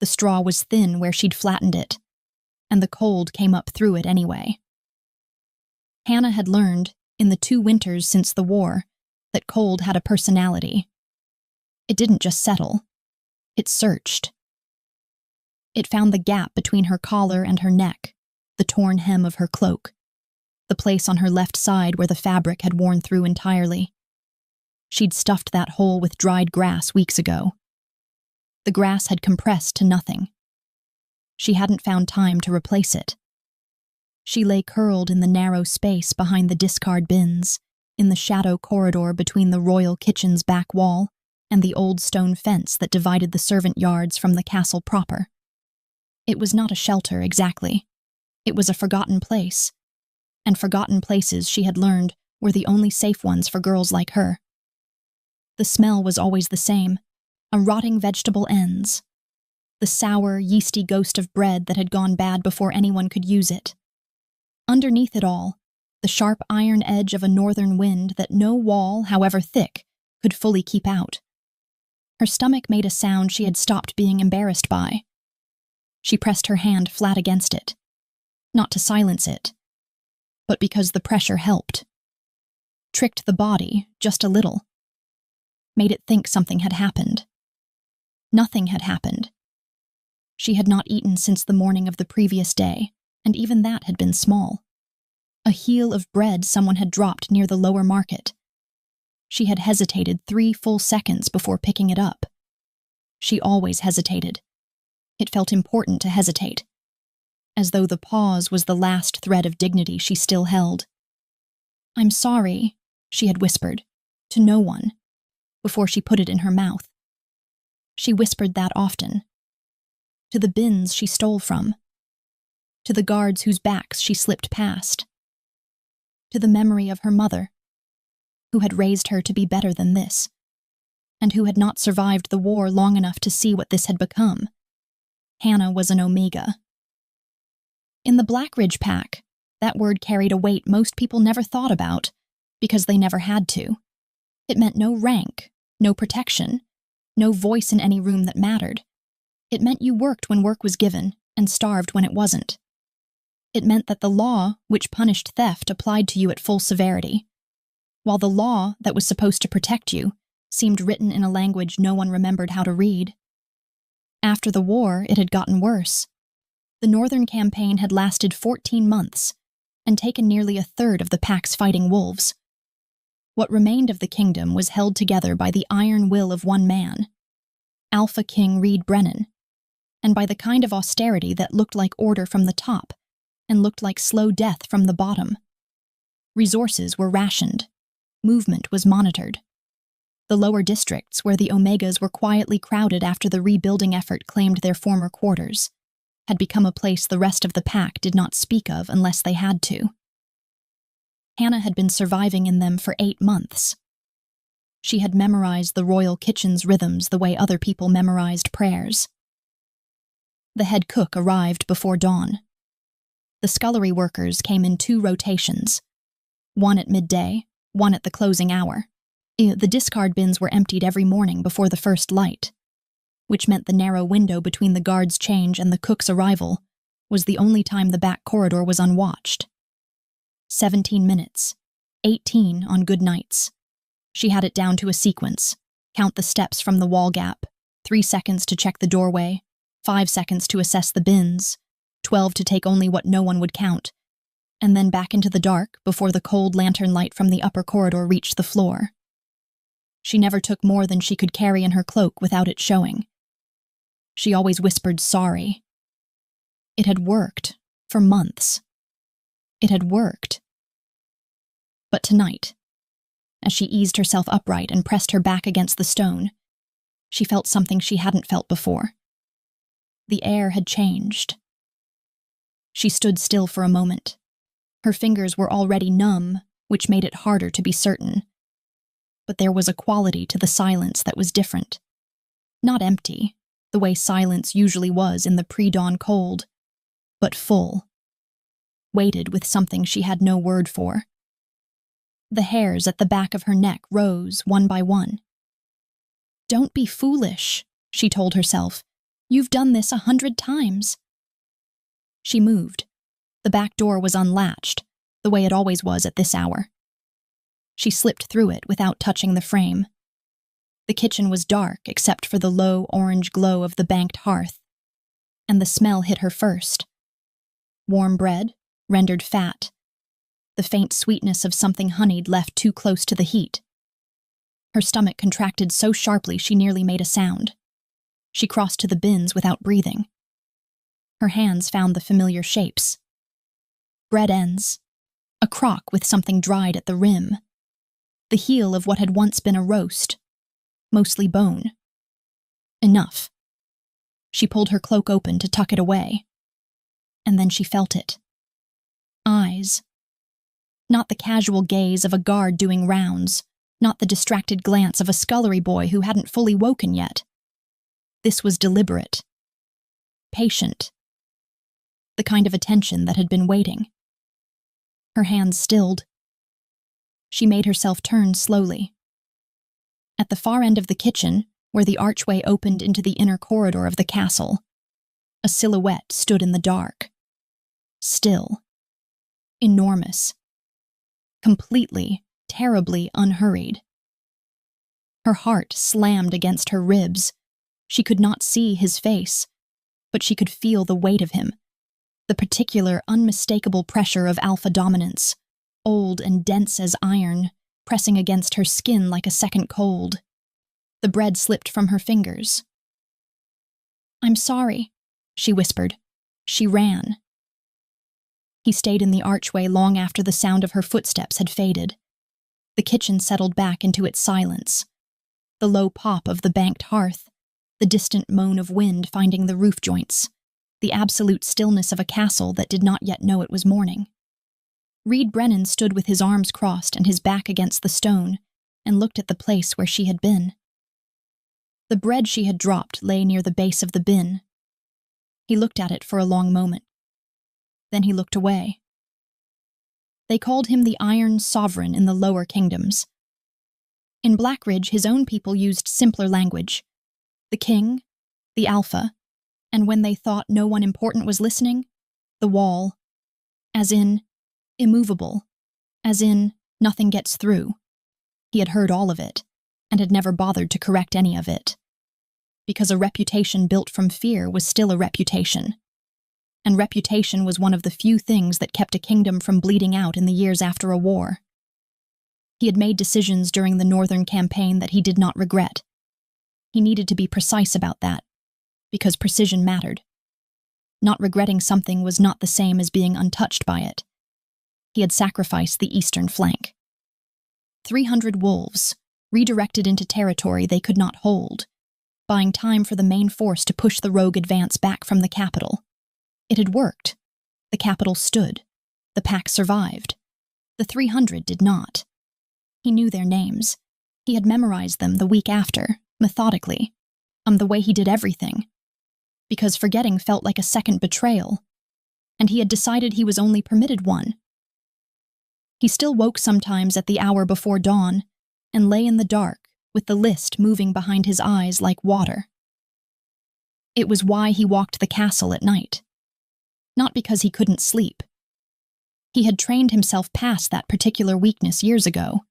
The straw was thin where she'd flattened it, and the cold came up through it anyway. Hannah had learned, in the 2 winters since the war, that cold had a personality. It didn't just settle. It searched. It found the gap between her collar and her neck, the torn hem of her cloak, the place on her left side where the fabric had worn through entirely. She'd stuffed that hole with dried grass weeks ago. The grass had compressed to nothing. She hadn't found time to replace it. She lay curled in the narrow space behind the discard bins, in the shadow corridor between the royal kitchen's back wall and the old stone fence that divided the servant yards from the castle proper. It was not a shelter, exactly. It was a forgotten place, and forgotten places, she had learned, were the only safe ones for girls like her. The smell was always the same, a rotting vegetable ends, the sour, yeasty ghost of bread that had gone bad before anyone could use it. Underneath it all, the sharp iron edge of a northern wind that no wall, however thick, could fully keep out. Her stomach made a sound she had stopped being embarrassed by. She pressed her hand flat against it, not to silence it, but because the pressure helped. Tricked the body, just a little. Made it think something had happened. Nothing had happened. She had not eaten since the morning of the previous day, and even that had been small. A heel of bread someone had dropped near the lower market. She had hesitated 3 full seconds before picking it up. She always hesitated. It felt important to hesitate, as though the pause was the last thread of dignity she still held. "I'm sorry," she had whispered, to no one, before she put it in her mouth. She whispered that often. To the bins she stole from. To the guards whose backs she slipped past. To the memory of her mother, who had raised her to be better than this, and who had not survived the war long enough to see what this had become. Hannah was an Omega. In the Blackridge pack, that word carried a weight most people never thought about, because they never had to. It meant no rank, no protection, no voice in any room that mattered. It meant you worked when work was given, and starved when it wasn't. It meant that the law, which punished theft, applied to you at full severity, while the law that was supposed to protect you seemed written in a language no one remembered how to read. After the war, it had gotten worse. The Northern Campaign had lasted 14 months and taken nearly a third of the pack's fighting wolves. What remained of the kingdom was held together by the iron will of one man, Alpha King Reed Brennan, and by the kind of austerity that looked like order from the top and looked like slow death from the bottom. Resources were rationed. Movement was monitored. The lower districts, where the Omegas were quietly crowded after the rebuilding effort claimed their former quarters, had become a place the rest of the pack did not speak of unless they had to. Hannah had been surviving in them for 8 months. She had memorized the royal kitchen's rhythms the way other people memorized prayers. The head cook arrived before dawn. The scullery workers came in 2 rotations, one at midday, one at the closing hour. The discard bins were emptied every morning before the first light, which meant the narrow window between the guard's change and the cook's arrival was the only time the back corridor was unwatched. 17 minutes, 18 on good nights. She had it down to a sequence. Count the steps from the wall gap, 3 seconds to check the doorway, 5 seconds to assess the bins, 12 to take only what no one would count, and then back into the dark before the cold lantern light from the upper corridor reached the floor. She never took more than she could carry in her cloak without it showing. She always whispered sorry. It had worked for months. It had worked. But tonight, as she eased herself upright and pressed her back against the stone, she felt something she hadn't felt before. The air had changed. She stood still for a moment. Her fingers were already numb, which made it harder to be certain. But there was a quality to the silence that was different. Not empty, the way silence usually was in the pre-dawn cold, but full. Weighted with something she had no word for. The hairs at the back of her neck rose one by one. "Don't be foolish," she told herself, You've done this 100 times. She moved. The back door was unlatched, the way it always was at this hour. She slipped through it without touching the frame. The kitchen was dark except for the low orange glow of the banked hearth, and the smell hit her first. Warm bread, rendered fat, the faint sweetness of something honeyed left too close to the heat. Her stomach contracted so sharply she nearly made a sound. She crossed to the bins without breathing. Her hands found the familiar shapes. Bread ends, a crock with something dried at the rim, the heel of what had once been a roast, mostly bone. Enough. She pulled her cloak open to tuck it away. And then she felt it. Eyes. Not the casual gaze of a guard doing rounds, not the distracted glance of a scullery boy who hadn't fully woken yet. This was deliberate. Patient. The kind of attention that had been waiting. Her hands stilled. She made herself turn slowly. At the far end of the kitchen, where the archway opened into the inner corridor of the castle, a silhouette stood in the dark. Still. Enormous. Completely, terribly unhurried. Her heart slammed against her ribs. She could not see his face, but she could feel the weight of him, the particular, unmistakable pressure of alpha dominance, old and dense as iron, pressing against her skin like a second cold. The bread slipped from her fingers. "I'm sorry," she whispered. She ran. He stayed in the archway long after the sound of her footsteps had faded. The kitchen settled back into its silence. The low pop of the banked hearth, the distant moan of wind finding the roof joints, the absolute stillness of a castle that did not yet know it was morning. Reed Brennan stood with his arms crossed and his back against the stone and looked at the place where she had been. The bread she had dropped lay near the base of the bin. He looked at it for a long moment. Then he looked away. They called him the Iron Sovereign in the lower kingdoms. In Blackridge, his own people used simpler language. The king, the alpha, and when they thought no one important was listening, the wall, as in immovable, as in nothing gets through. He had heard all of it, and had never bothered to correct any of it. Because a reputation built from fear was still a reputation. And reputation was one of the few things that kept a kingdom from bleeding out in the years after a war. He had made decisions during the Northern campaign that he did not regret. He needed to be precise about that, because precision mattered. Not regretting something was not the same as being untouched by it. He had sacrificed the eastern flank. 300 wolves, redirected into territory they could not hold, buying time for the main force to push the rogue advance back from the capital. It had worked. The capital stood. The pack survived. The 300 did not. He knew their names. He had memorized them the week after, methodically, the way he did everything. Because forgetting felt like a second betrayal, and he had decided he was only permitted one. He still woke sometimes at the hour before dawn, and lay in the dark, with the list moving behind his eyes like water. It was why he walked the castle at night. Not because he couldn't sleep. He had trained himself past that particular weakness years ago.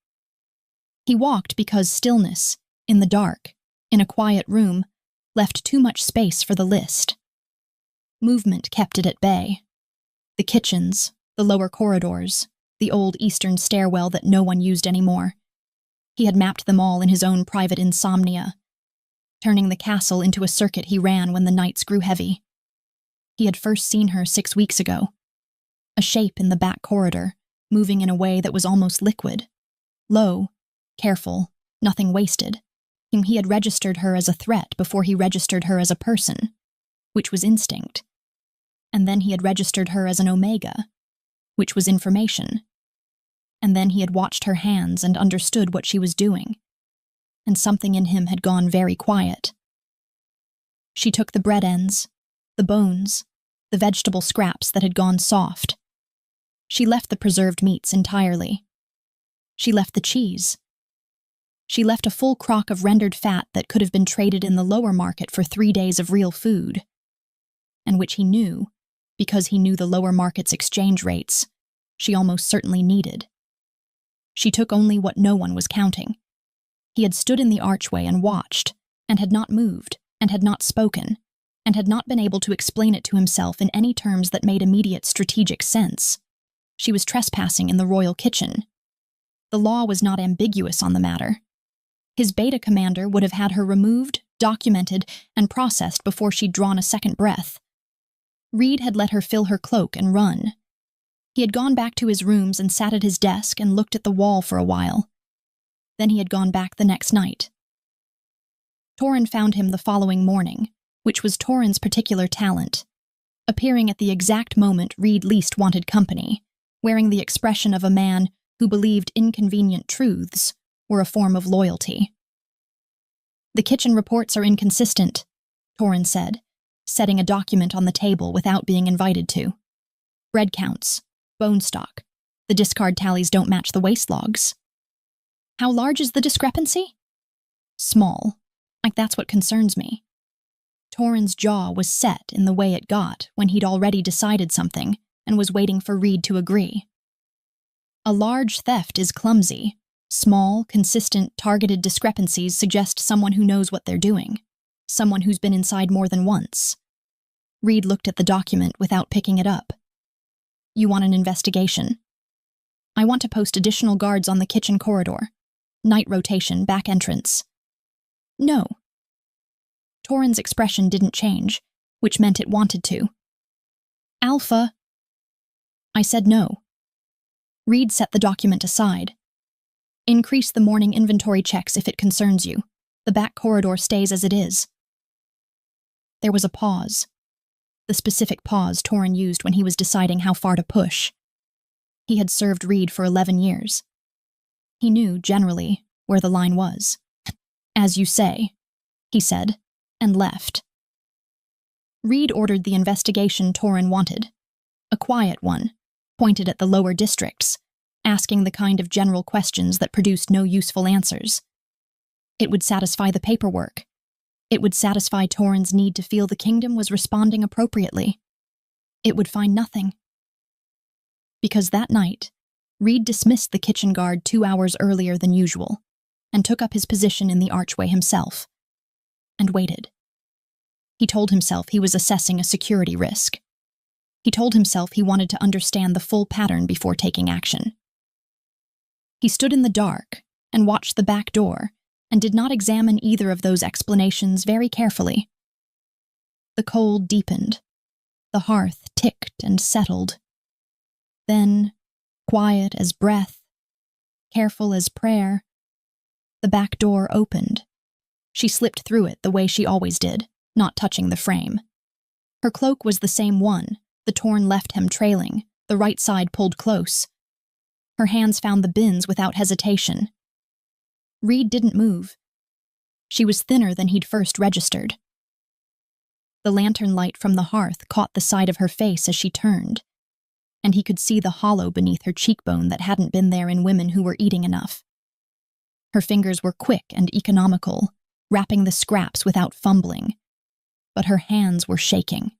He walked because stillness, in the dark, in a quiet room, left too much space for the list. Movement kept it at bay. The kitchens, the lower corridors, the old eastern stairwell that no one used anymore. He had mapped them all in his own private insomnia, turning the castle into a circuit he ran when the nights grew heavy. He had first seen her 6 weeks ago. A shape in the back corridor, moving in a way that was almost liquid. Low, careful, nothing wasted. He had registered her as a threat before he registered her as a person, which was instinct. And then he had registered her as an omega, which was information. And then he had watched her hands and understood what she was doing. And something in him had gone very quiet. She took the bread ends, the bones, the vegetable scraps that had gone soft. She left the preserved meats entirely. She left the cheese. She left a full crock of rendered fat that could have been traded in the lower market for 3 days of real food, and which he knew, because he knew the lower market's exchange rates, she almost certainly needed. She took only what no one was counting. He had stood in the archway and watched, and had not moved, and had not spoken, and had not been able to explain it to himself in any terms that made immediate strategic sense. She was trespassing in the royal kitchen. The law was not ambiguous on the matter. His beta commander would have had her removed, documented, and processed before she'd drawn a second breath. Reed had let her fill her cloak and run. He had gone back to his rooms and sat at his desk and looked at the wall for a while. Then he had gone back the next night. Torrin found him the following morning, which was Torrin's particular talent, appearing at the exact moment Reed least wanted company, wearing the expression of a man who believed inconvenient truths were a form of loyalty. "The kitchen reports are inconsistent," Torrin said, setting a document on the table without being invited to. "Bread counts, bone stock. The discard tallies don't match the waste logs." "How large is the discrepancy?" "Small. That's what concerns me." Torrin's jaw was set in the way it got when he'd already decided something and was waiting for Reed to agree. A large theft is clumsy. Small, consistent, targeted discrepancies suggest someone who knows what they're doing, someone who's been inside more than once. Reed looked at the document without picking it up. "You want an investigation? I want to post additional guards on the kitchen corridor. Night rotation, back entrance." "No." Torrin's expression didn't change, which meant it wanted to. "Alpha." "I said no." Reed set the document aside. "Increase the morning inventory checks if it concerns you. The back corridor stays as it is." There was a pause. The specific pause Torrin used when he was deciding how far to push. He had served Reed for 11 years. He knew, generally, where the line was. "As you say," he said, and left. Reed ordered the investigation Torrin wanted. A quiet one, pointed at the lower districts, asking the kind of general questions that produced no useful answers. It would satisfy the paperwork. It would satisfy Torrin's need to feel the kingdom was responding appropriately. It would find nothing. Because that night, Reed dismissed the kitchen guard 2 hours earlier than usual, and took up his position in the archway himself, and waited. He told himself he was assessing a security risk. He told himself he wanted to understand the full pattern before taking action. He stood in the dark and watched the back door and did not examine either of those explanations very carefully. The cold deepened. The hearth ticked and settled. Then, quiet as breath, careful as prayer, the back door opened. She slipped through it the way she always did, not touching the frame. Her cloak was the same one, the torn left hem trailing, the right side pulled close. Her hands found the bins without hesitation. Reed didn't move. She was thinner than he'd first registered. The lantern light from the hearth caught the side of her face as she turned, and he could see the hollow beneath her cheekbone that hadn't been there in women who were eating enough. Her fingers were quick and economical, wrapping the scraps without fumbling, but her hands were shaking.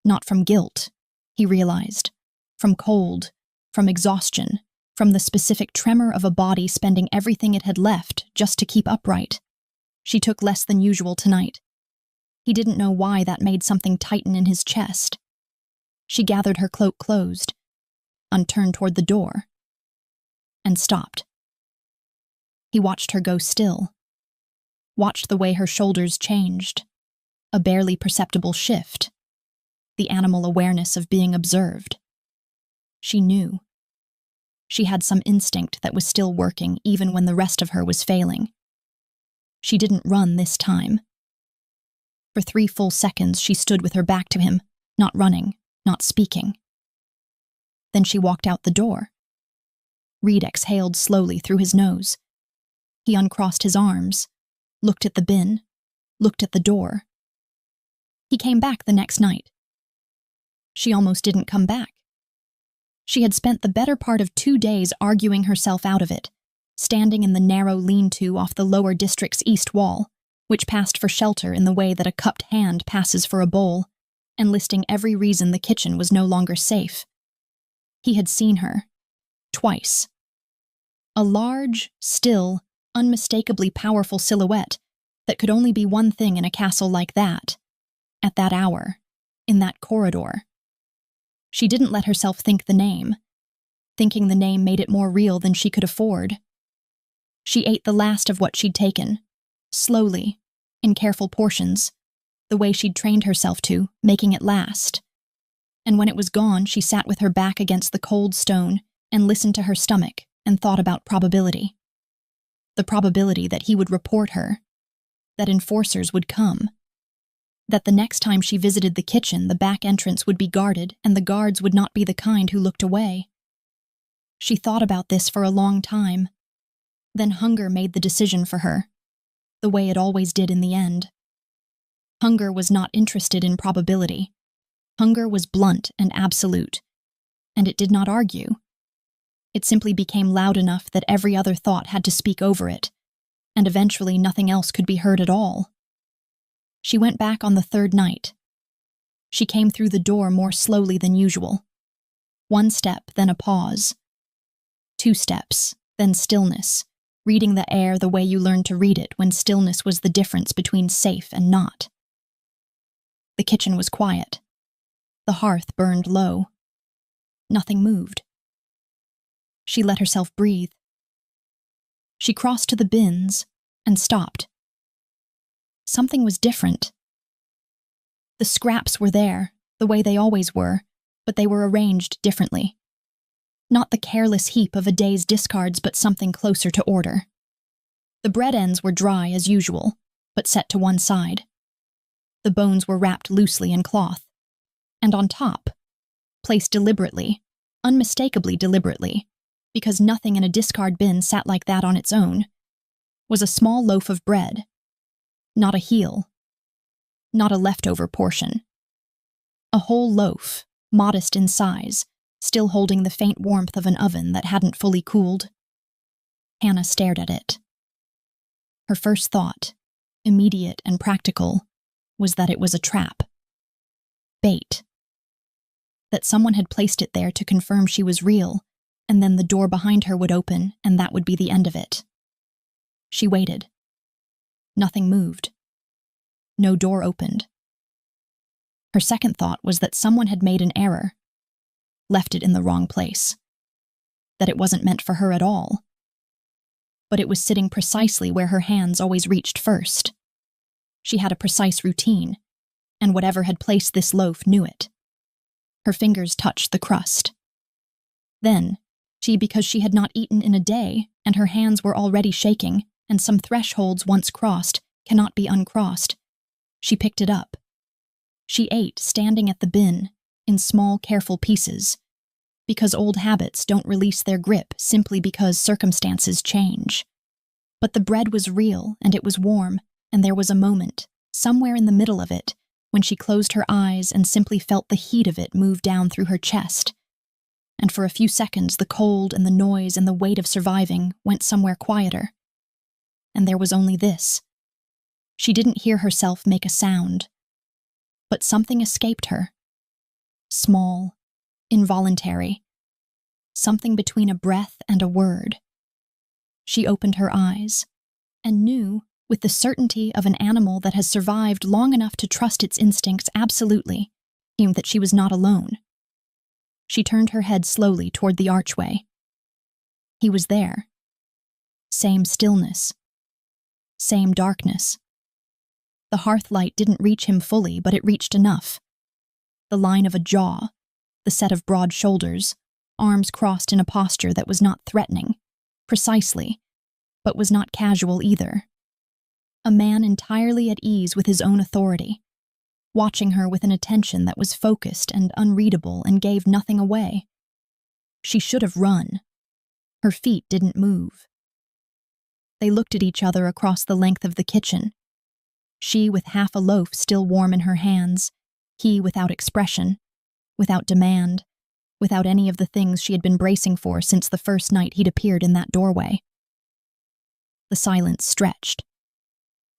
Not from guilt, he realized, from cold, from exhaustion, from the specific tremor of a body spending everything it had left just to keep upright. She took less than usual tonight. He didn't know why that made something tighten in his chest. She gathered her cloak closed, turned toward the door, and stopped. He watched her go still, watched the way her shoulders changed, a barely perceptible shift, the animal awareness of being observed. She knew. She had some instinct that was still working even when the rest of her was failing. She didn't run this time. For 3 full seconds she stood with her back to him, not running, not speaking. Then she walked out the door. Reed exhaled slowly through his nose. He uncrossed his arms, looked at the bin, looked at the door. He came back the next night. She almost didn't come back. She had spent the better part of 2 days arguing herself out of it, standing in the narrow lean-to off the lower district's east wall, which passed for shelter in the way that a cupped hand passes for a bowl, and listing every reason the kitchen was no longer safe. He had seen her. Twice. A large, still, unmistakably powerful silhouette that could only be one thing in a castle like that, at that hour, in that corridor. She didn't let herself think the name. Thinking the name made it more real than she could afford. She ate the last of what she'd taken, slowly, in careful portions, the way she'd trained herself to, making it last. And when it was gone, she sat with her back against the cold stone and listened to her stomach and thought about probability. The probability that he would report her, that enforcers would come, that the next time she visited the kitchen, the back entrance would be guarded and the guards would not be the kind who looked away. She thought about this for a long time. Then hunger made the decision for her, the way it always did in the end. Hunger was not interested in probability. Hunger was blunt and absolute, and it did not argue. It simply became loud enough that every other thought had to speak over it, and eventually nothing else could be heard at all. She went back on the third night. She came through the door more slowly than usual. 1 step, then a pause. 2 steps, then stillness, reading the air the way you learned to read it when stillness was the difference between safe and not. The kitchen was quiet. The hearth burned low. Nothing moved. She let herself breathe. She crossed to the bins and stopped. Something was different. The scraps were there, the way they always were, but they were arranged differently. Not the careless heap of a day's discards, but something closer to order. The bread ends were dry as usual, but set to one side. The bones were wrapped loosely in cloth. And on top, placed deliberately, unmistakably deliberately, because nothing in a discard bin sat like that on its own, was a small loaf of bread. Not a heel. Not a leftover portion. A whole loaf, modest in size, still holding the faint warmth of an oven that hadn't fully cooled. Hannah stared at it. Her first thought, immediate and practical, was that it was a trap. Bait. That someone had placed it there to confirm she was real, and then the door behind her would open, and that would be the end of it. She waited. Nothing moved. No door opened. Her second thought was that someone had made an error, left it in the wrong place, that it wasn't meant for her at all. But it was sitting precisely where her hands always reached first. She had a precise routine, and whatever had placed this loaf knew it. Her fingers touched the crust. Then, because she had not eaten in a day, and her hands were already shaking, and some thresholds once crossed cannot be uncrossed, she picked it up. She ate standing at the bin, in small, careful pieces, because old habits don't release their grip simply because circumstances change. But the bread was real, and it was warm, and there was a moment, somewhere in the middle of it, when she closed her eyes and simply felt the heat of it move down through her chest. And for a few seconds the cold and the noise and the weight of surviving went somewhere quieter. And there was only this. She didn't hear herself make a sound. But something escaped her. Small, involuntary. Something between a breath and a word. She opened her eyes, and knew, with the certainty of an animal that has survived long enough to trust its instincts absolutely, that she was not alone. She turned her head slowly toward the archway. He was there. Same stillness. Same darkness. The hearth light didn't reach him fully, but it reached enough. The line of a jaw, the set of broad shoulders, arms crossed in a posture that was not threatening, precisely, but was not casual either. A man entirely at ease with his own authority, watching her with an attention that was focused and unreadable and gave nothing away. She should have run. Her feet didn't move. They looked at each other across the length of the kitchen, she with half a loaf still warm in her hands, he without expression, without demand, without any of the things she had been bracing for since the first night he'd appeared in that doorway. The silence stretched.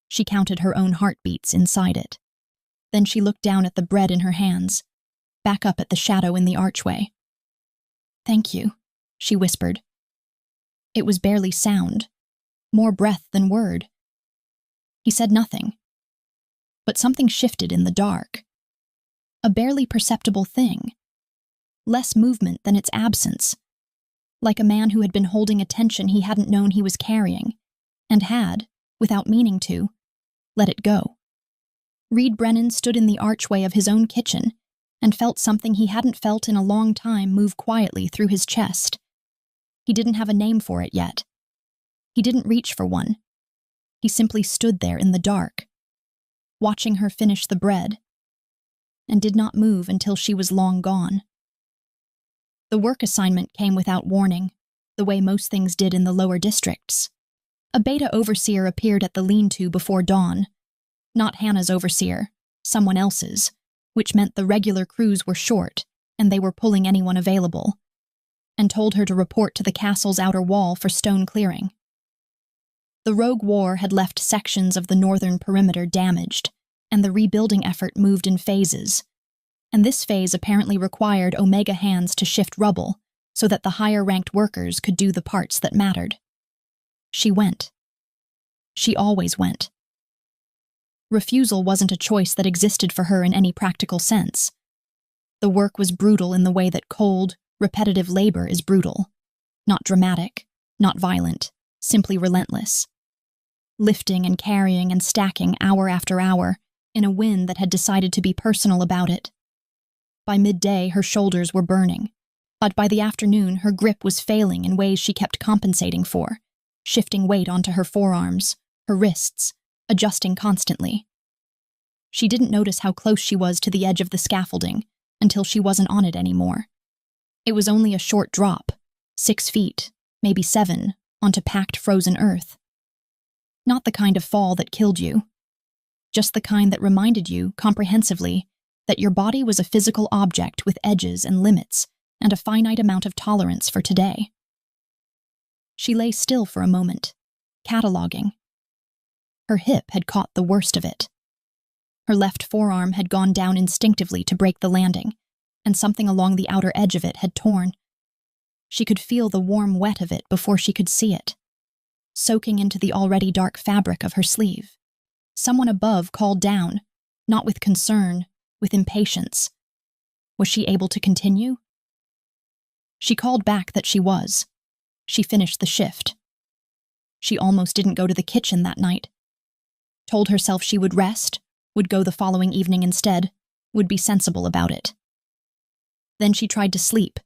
She counted her own heartbeats inside it. Then she looked down at the bread in her hands, back up at the shadow in the archway. "Thank you," she whispered. It was barely sound, more breath than word. He said nothing. But something shifted in the dark. A barely perceptible thing. Less movement than its absence. Like a man who had been holding a tension he hadn't known he was carrying, and had, without meaning to, let it go. Reed Brennan stood in the archway of his own kitchen and felt something he hadn't felt in a long time move quietly through his chest. He didn't have a name for it yet. He didn't reach for one. He simply stood there in the dark, watching her finish the bread, and did not move until she was long gone. The work assignment came without warning, the way most things did in the lower districts. A beta overseer appeared at the lean-to before dawn. Not Hannah's overseer, someone else's, which meant the regular crews were short and they were pulling anyone available, and told her to report to the castle's outer wall for stone clearing. The rogue war had left sections of the northern perimeter damaged, and the rebuilding effort moved in phases, and this phase apparently required Omega hands to shift rubble so that the higher-ranked workers could do the parts that mattered. She went. She always went. Refusal wasn't a choice that existed for her in any practical sense. The work was brutal in the way that cold, repetitive labor is brutal. Not dramatic, not violent, simply relentless. Lifting and carrying and stacking hour after hour in a wind that had decided to be personal about it. By midday, her shoulders were burning, but by the afternoon, her grip was failing in ways she kept compensating for, shifting weight onto her forearms, her wrists, adjusting constantly. She didn't notice how close she was to the edge of the scaffolding until she wasn't on it anymore. It was only a short drop, 6 feet, maybe 7, onto packed frozen earth. Not the kind of fall that killed you, just the kind that reminded you, comprehensively, that your body was a physical object with edges and limits and a finite amount of tolerance for today. She lay still for a moment, cataloging. Her hip had caught the worst of it. Her left forearm had gone down instinctively to break the landing, and something along the outer edge of it had torn. She could feel the warm wet of it before she could see it, soaking into the already dark fabric of her sleeve. Someone above called down, not with concern, with impatience. Was she able to continue? She called back that she was. She finished the shift. She almost didn't go to the kitchen that night. Told herself she would rest, would go the following evening instead, would be sensible about it. Then she tried to sleep,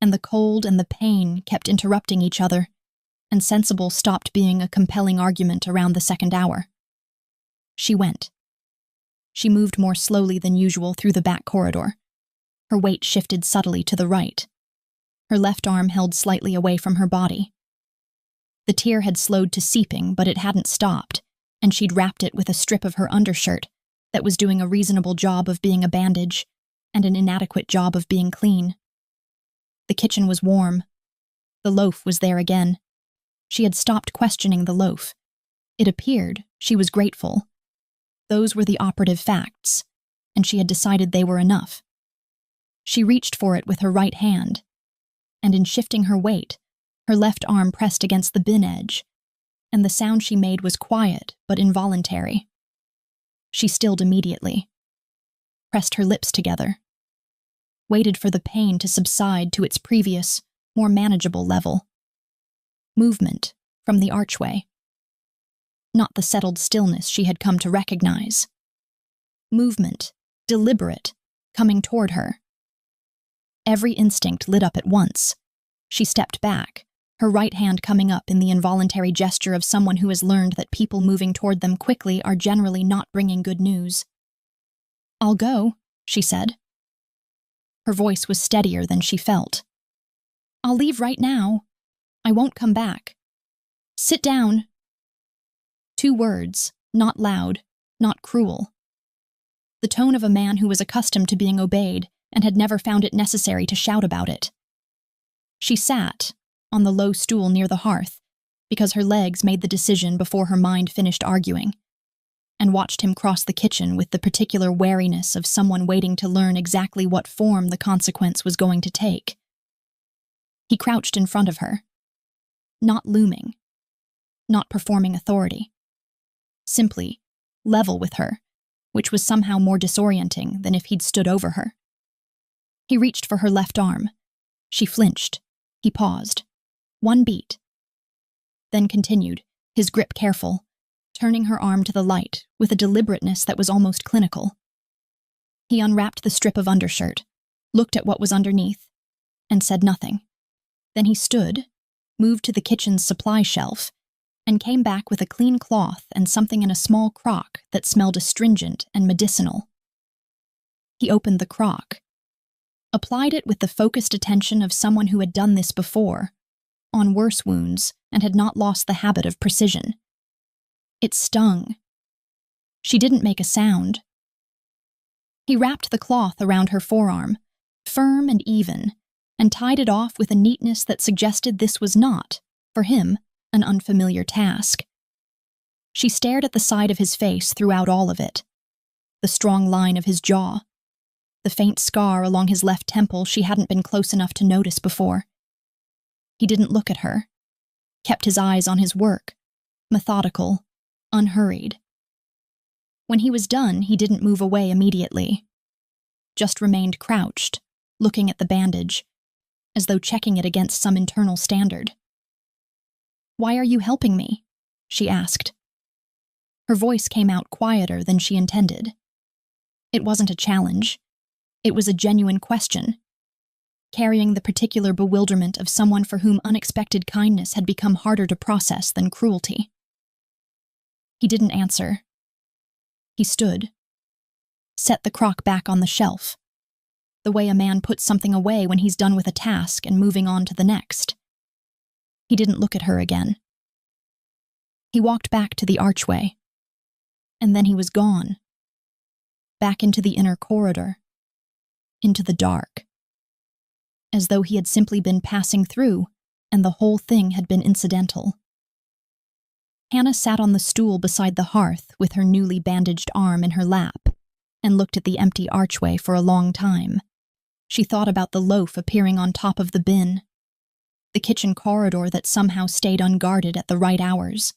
and the cold and the pain kept interrupting each other, and sensible stopped being a compelling argument around the second hour. She went. She moved more slowly than usual through the back corridor. Her weight shifted subtly to the right. Her left arm held slightly away from her body. The tear had slowed to seeping, but it hadn't stopped, and she'd wrapped it with a strip of her undershirt that was doing a reasonable job of being a bandage and an inadequate job of being clean. The kitchen was warm. The loaf was there again. She had stopped questioning the loaf. It appeared she was grateful. Those were the operative facts, and she had decided they were enough. She reached for it with her right hand, and in shifting her weight, her left arm pressed against the bin edge, and the sound she made was quiet but involuntary. She stilled immediately, pressed her lips together, waited for the pain to subside to its previous, more manageable level. Movement from the archway. Not the settled stillness she had come to recognize. Movement, deliberate, coming toward her. Every instinct lit up at once. She stepped back, her right hand coming up in the involuntary gesture of someone who has learned that people moving toward them quickly are generally not bringing good news. "I'll go," she said. Her voice was steadier than she felt. "I'll leave right now. I won't come back. Sit down." 2 words, not loud, not cruel. The tone of a man who was accustomed to being obeyed and had never found it necessary to shout about it. She sat, on the low stool near the hearth, because her legs made the decision before her mind finished arguing, and watched him cross the kitchen with the particular wariness of someone waiting to learn exactly what form the consequence was going to take. He crouched in front of her, not looming, not performing authority, simply level with her, which was somehow more disorienting than if he'd stood over her. He reached for her left arm. She flinched. He paused. One beat. Then continued, his grip careful, turning her arm to the light with a deliberateness that was almost clinical. He unwrapped the strip of undershirt, looked at what was underneath, and said nothing. Then he stood, moved to the kitchen's supply shelf, and came back with a clean cloth and something in a small crock that smelled astringent and medicinal. He opened the crock, applied it with the focused attention of someone who had done this before, on worse wounds, and had not lost the habit of precision. It stung. She didn't make a sound. He wrapped the cloth around her forearm, firm and even, and tied it off with a neatness that suggested this was not, for him, an unfamiliar task. She stared at the side of his face throughout all of it, the strong line of his jaw, the faint scar along his left temple she hadn't been close enough to notice before. He didn't look at her, kept his eyes on his work, methodical, unhurried. When he was done, he didn't move away immediately, just remained crouched, looking at the bandage, as though checking it against some internal standard. "Why are you helping me?" she asked. Her voice came out quieter than she intended. It wasn't a challenge. It was a genuine question, carrying the particular bewilderment of someone for whom unexpected kindness had become harder to process than cruelty. He didn't answer. He stood, set the crock back on the shelf, the way a man puts something away when he's done with a task and moving on to the next. He didn't look at her again. He walked back to the archway, and then he was gone, back into the inner corridor, into the dark, as though he had simply been passing through and the whole thing had been incidental. Hannah sat on the stool beside the hearth with her newly bandaged arm in her lap and looked at the empty archway for a long time. She thought about the loaf appearing on top of the bin, the kitchen corridor that somehow stayed unguarded at the right hours,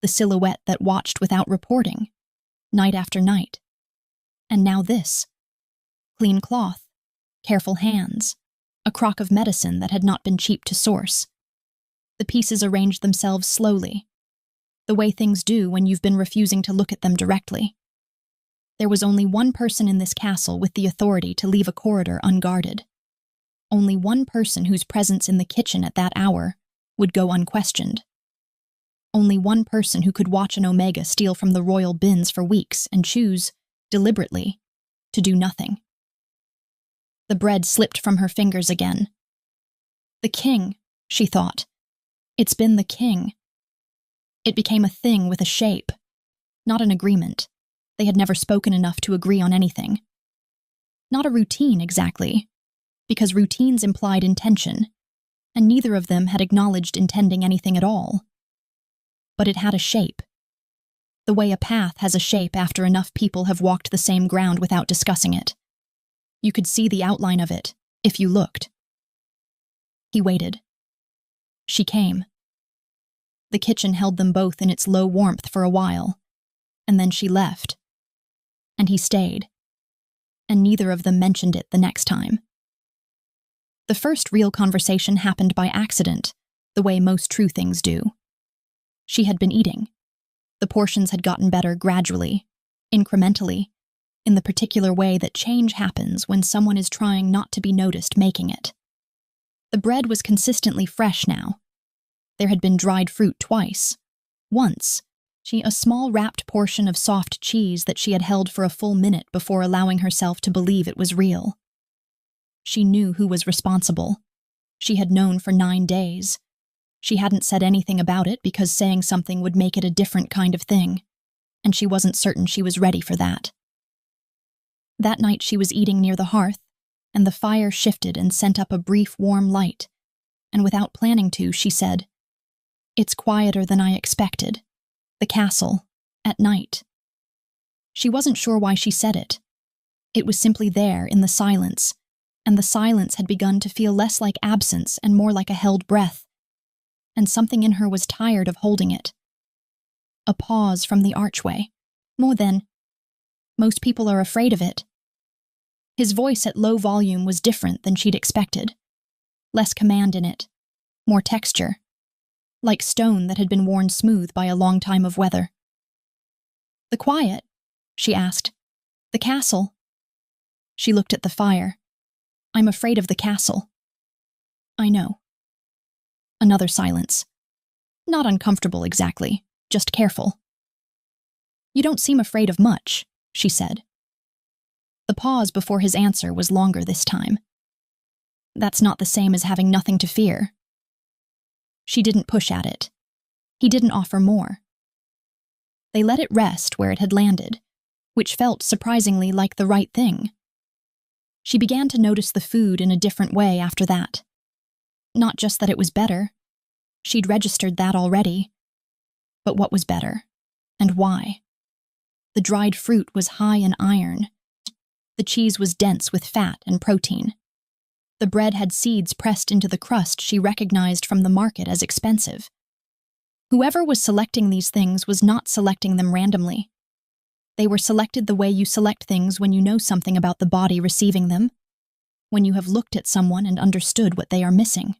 the silhouette that watched without reporting, night after night. And now this. Clean cloth, careful hands, a crock of medicine that had not been cheap to source. The pieces arranged themselves slowly, the way things do when you've been refusing to look at them directly. There was only one person in this castle with the authority to leave a corridor unguarded. Only one person whose presence in the kitchen at that hour would go unquestioned. Only one person who could watch an Omega steal from the royal bins for weeks and choose, deliberately, to do nothing. The bread slipped from her fingers again. The king, she thought. It's been the king. It became a thing with a shape, not an agreement. They had never spoken enough to agree on anything. Not a routine, exactly, because routines implied intention, and neither of them had acknowledged intending anything at all. But it had a shape, the way a path has a shape after enough people have walked the same ground without discussing it. You could see the outline of it, if you looked. He waited. She came. The kitchen held them both in its low warmth for a while, and then she left. And he stayed, and neither of them mentioned it the next time. The first real conversation happened by accident, the way most true things do. She had been eating. The portions had gotten better gradually, incrementally, in the particular way that change happens when someone is trying not to be noticed making it. The bread was consistently fresh now. There had been dried fruit twice. Once, a small wrapped portion of soft cheese that she had held for a full minute before allowing herself to believe it was real. She knew who was responsible. She had known for 9 days. She hadn't said anything about it because saying something would make it a different kind of thing, and she wasn't certain she was ready for that. That night she was eating near the hearth, and the fire shifted and sent up a brief warm light, and without planning to, she said, It's quieter than I expected. The castle. At night. She wasn't sure why she said it. It was simply there in the silence, and the silence had begun to feel less like absence and more like a held breath, and something in her was tired of holding it. A pause from the archway. More than, most people are afraid of it. His voice at low volume was different than she'd expected. Less command in it. More texture. Like stone that had been worn smooth by a long time of weather. The quiet? She asked. The castle? She looked at the fire. I'm afraid of the castle. I know. Another silence. Not uncomfortable exactly, just careful. You don't seem afraid of much, she said. The pause before his answer was longer this time. That's not the same as having nothing to fear. She didn't push at it. He didn't offer more. They let it rest where it had landed, which felt surprisingly like the right thing. She began to notice the food in a different way after that. Not just that it was better. She'd registered that already. But what was better? And why? The dried fruit was high in iron. The cheese was dense with fat and protein. The bread had seeds pressed into the crust she recognized from the market as expensive. Whoever was selecting these things was not selecting them randomly. They were selected the way you select things when you know something about the body receiving them, when you have looked at someone and understood what they are missing.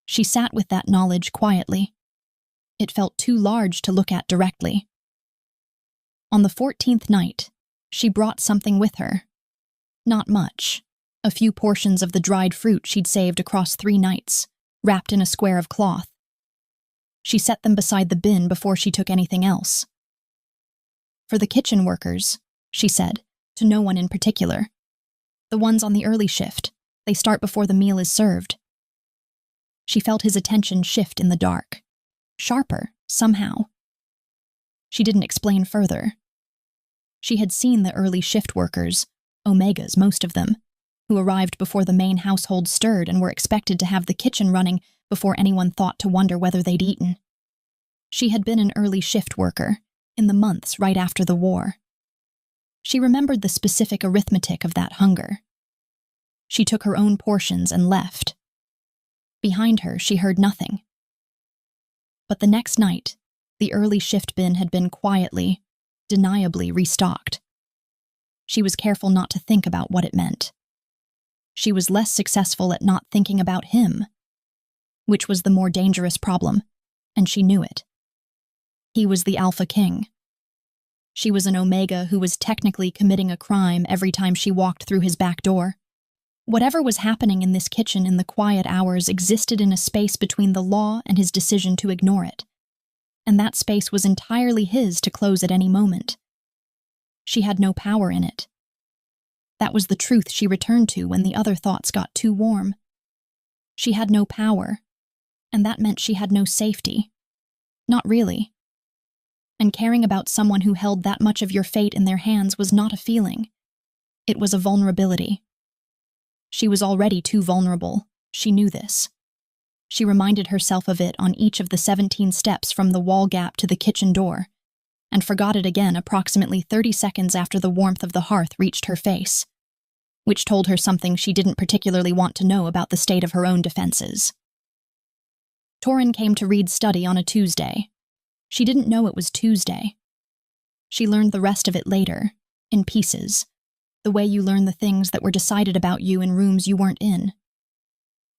She sat with that knowledge quietly. It felt too large to look at directly. On the 14th night, she brought something with her. Not much. A few portions of the dried fruit she'd saved across 3 nights, wrapped in a square of cloth. She set them beside the bin before she took anything else. For the kitchen workers, she said, to no one in particular. The ones on the early shift, they start before the meal is served. She felt his attention shift in the dark. Sharper, somehow. She didn't explain further. She had seen the early shift workers, Omegas, most of them, who arrived before the main household stirred and were expected to have the kitchen running before anyone thought to wonder whether they'd eaten. She had been an early shift worker, in the months right after the war. She remembered the specific arithmetic of that hunger. She took her own portions and left. Behind her, she heard nothing. But the next night, the early shift bin had been quietly, deniably restocked. She was careful not to think about what it meant. She was less successful at not thinking about him, which was the more dangerous problem, and she knew it. He was the Alpha King. She was an Omega who was technically committing a crime every time she walked through his back door. Whatever was happening in this kitchen in the quiet hours existed in a space between the law and his decision to ignore it, and that space was entirely his to close at any moment. She had no power in it. That was the truth she returned to when the other thoughts got too warm. She had no power, and that meant she had no safety. Not really. And caring about someone who held that much of your fate in their hands was not a feeling. It was a vulnerability. She was already too vulnerable. She knew this. She reminded herself of it on each of the 17 steps from the wall gap to the kitchen door, and forgot it again approximately 30 seconds after the warmth of the hearth reached her face, which told her something she didn't particularly want to know about the state of her own defenses. Torin came to Reed's study on a Tuesday. She didn't know it was Tuesday. She learned the rest of it later, in pieces, the way you learn the things that were decided about you in rooms you weren't in.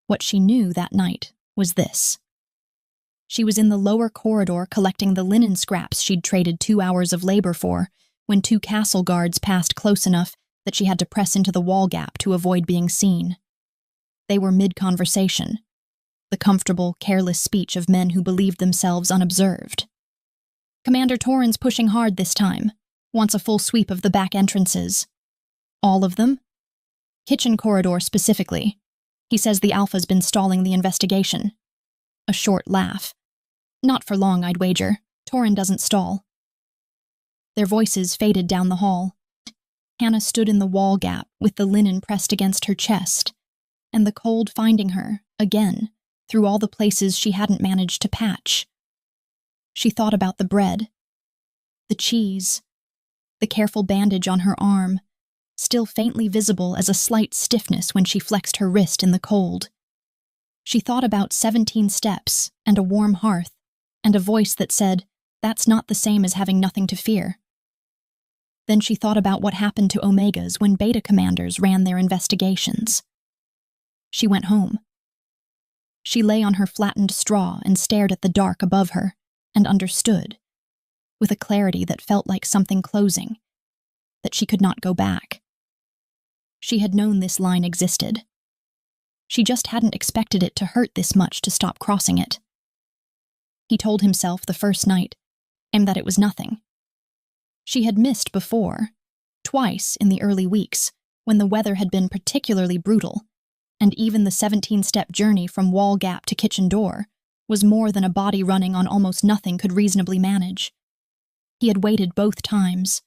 What she knew that night was this. She was in the lower corridor collecting the linen scraps she'd traded 2 hours of labor for when 2 castle guards passed close enough that she had to press into the wall gap to avoid being seen. They were mid-conversation, the comfortable, careless speech of men who believed themselves unobserved. Commander Torin's pushing hard this time, wants a full sweep of the back entrances. All of them? Kitchen corridor specifically. He says the Alpha's been stalling the investigation. A short laugh. Not for long, I'd wager. Torin doesn't stall. Their voices faded down the hall. Hannah stood in the wall gap with the linen pressed against her chest, and the cold finding her, again, through all the places she hadn't managed to patch. She thought about the bread, the cheese, the careful bandage on her arm, still faintly visible as a slight stiffness when she flexed her wrist in the cold. She thought about 17 steps and a warm hearth and a voice that said, "That's not the same as having nothing to fear." Then she thought about what happened to Omegas when Beta commanders ran their investigations. She went home. She lay on her flattened straw and stared at the dark above her and understood, with a clarity that felt like something closing, that she could not go back. She had known this line existed. She just hadn't expected it to hurt this much to stop crossing it. He told himself the first night, and that it was nothing. She had missed before, twice in the early weeks, when the weather had been particularly brutal, and even the 17-step journey from wall gap to kitchen door was more than a body running on almost nothing could reasonably manage. He had waited both times,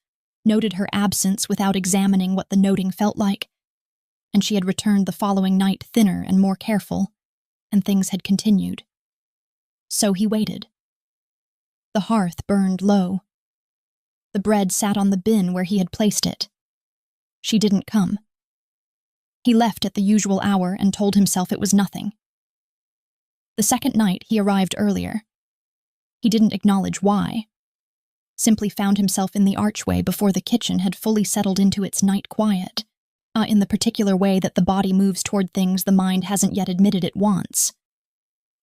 noted her absence without examining what the noting felt like, and she had returned the following night thinner and more careful, and things had continued. So he waited. The hearth burned low. The bread sat on the bin where he had placed it. She didn't come. He left at the usual hour and told himself it was nothing. The second night, he arrived earlier. He didn't acknowledge why. Simply found himself in the archway before the kitchen had fully settled into its night quiet, in the particular way that the body moves toward things the mind hasn't yet admitted it wants.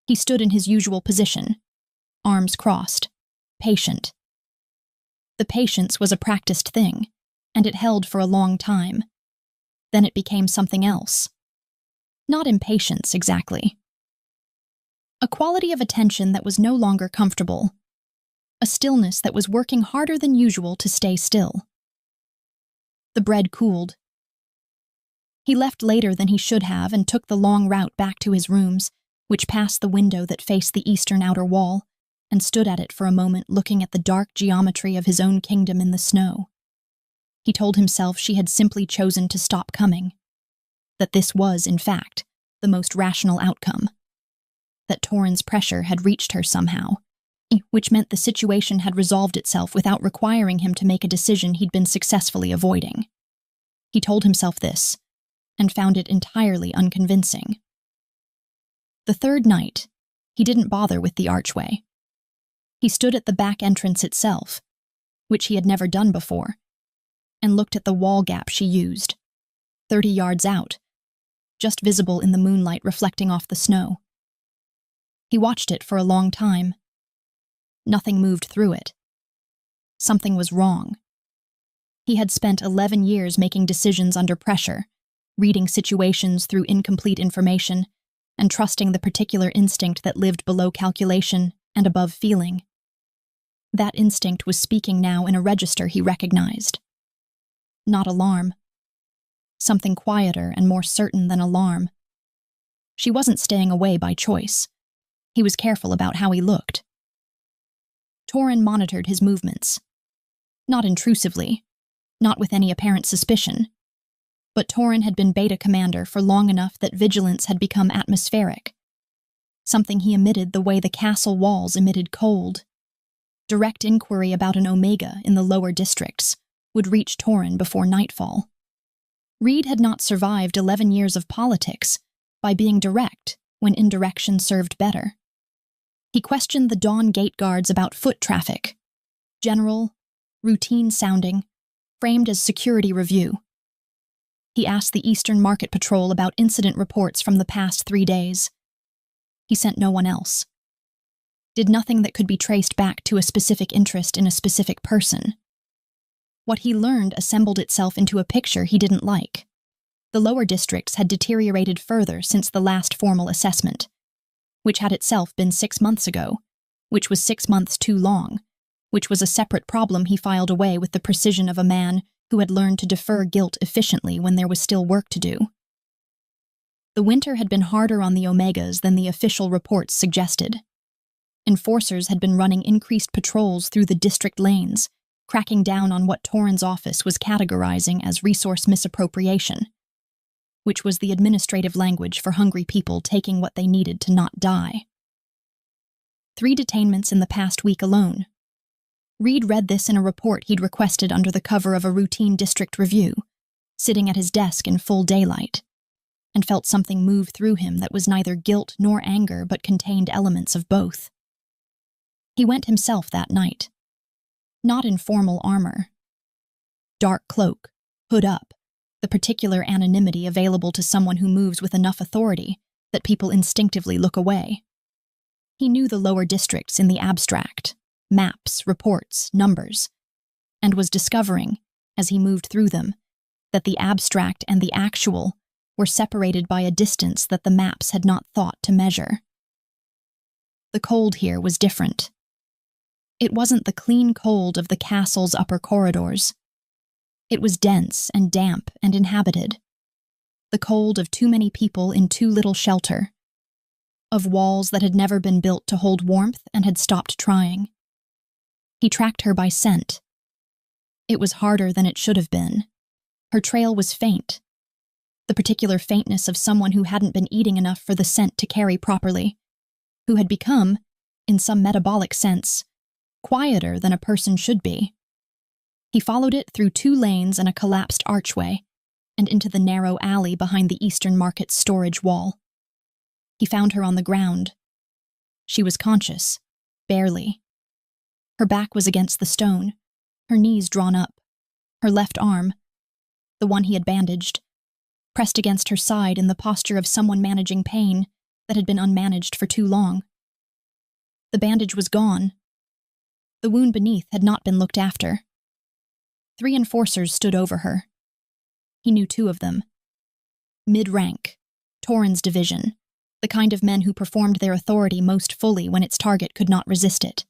He stood in his usual position, arms crossed, patient. The patience was a practiced thing, and it held for a long time. Then it became something else. Not impatience, exactly. A quality of attention that was no longer comfortable. A stillness that was working harder than usual to stay still. The bread cooled. He left later than he should have and took the long route back to his rooms, which passed the window that faced the eastern outer wall, and stood at it for a moment looking at the dark geometry of his own kingdom in the snow. He told himself she had simply chosen to stop coming. That this was, in fact, the most rational outcome. That Torin's pressure had reached her somehow, which meant the situation had resolved itself without requiring him to make a decision he'd been successfully avoiding. He told himself this, and found it entirely unconvincing. The third night, he didn't bother with the archway. He stood at the back entrance itself, which he had never done before, and looked at the wall gap she used, 30 yards out, just visible in the moonlight reflecting off the snow. He watched it for a long time. Nothing moved through it. Something was wrong. He had spent 11 years making decisions under pressure, reading situations through incomplete information, and trusting the particular instinct that lived below calculation and above feeling. That instinct was speaking now in a register he recognized. Not alarm. Something quieter and more certain than alarm. She wasn't staying away by choice. He was careful about how he looked. Torin monitored his movements. Not intrusively, not with any apparent suspicion. But Torin had been Beta commander for long enough that vigilance had become atmospheric. Something he emitted the way the castle walls emitted cold. Direct inquiry about an Omega in the lower districts would reach Torin before nightfall. Reed had not survived 11 years of politics by being direct when indirection served better. He questioned the Dawn gate guards about foot traffic. General, routine-sounding, framed as security review. He asked the Eastern Market Patrol about incident reports from the past 3 days. He sent no one else. Did nothing that could be traced back to a specific interest in a specific person. What he learned assembled itself into a picture he didn't like. The lower districts had deteriorated further since the last formal assessment, which had itself been 6 months ago, which was 6 months too long, which was a separate problem he filed away with the precision of a man who had learned to defer guilt efficiently when there was still work to do. The winter had been harder on the Omegas than the official reports suggested. Enforcers had been running increased patrols through the district lanes, cracking down on what Torin's office was categorizing as resource misappropriation. which was the administrative language for hungry people taking what they needed to not die. 3 detainments in the past week alone. Reed read this in a report he'd requested under the cover of a routine district review, sitting at his desk in full daylight, and felt something move through him that was neither guilt nor anger but contained elements of both. He went himself that night. Not in formal armor. Dark cloak, hood up, the particular anonymity available to someone who moves with enough authority that people instinctively look away. He knew the lower districts in the abstract, maps, reports, numbers, and was discovering, as he moved through them, that the abstract and the actual were separated by a distance that the maps had not thought to measure. The cold here was different. It wasn't the clean cold of the castle's upper corridors. It was dense and damp and inhabited. The cold of too many people in too little shelter. Of walls that had never been built to hold warmth and had stopped trying. He tracked her by scent. It was harder than it should have been. Her trail was faint. The particular faintness of someone who hadn't been eating enough for the scent to carry properly, who had become, in some metabolic sense, quieter than a person should be. He followed it through 2 lanes and a collapsed archway, and into the narrow alley behind the Eastern Market's storage wall. He found her on the ground. She was conscious, barely. Her back was against the stone, her knees drawn up, her left arm, the one he had bandaged, pressed against her side in the posture of someone managing pain that had been unmanaged for too long. The bandage was gone. The wound beneath had not been looked after. 3 enforcers stood over her. He knew 2 of them. Mid-rank, Torrens division, the kind of men who performed their authority most fully when its target could not resist it.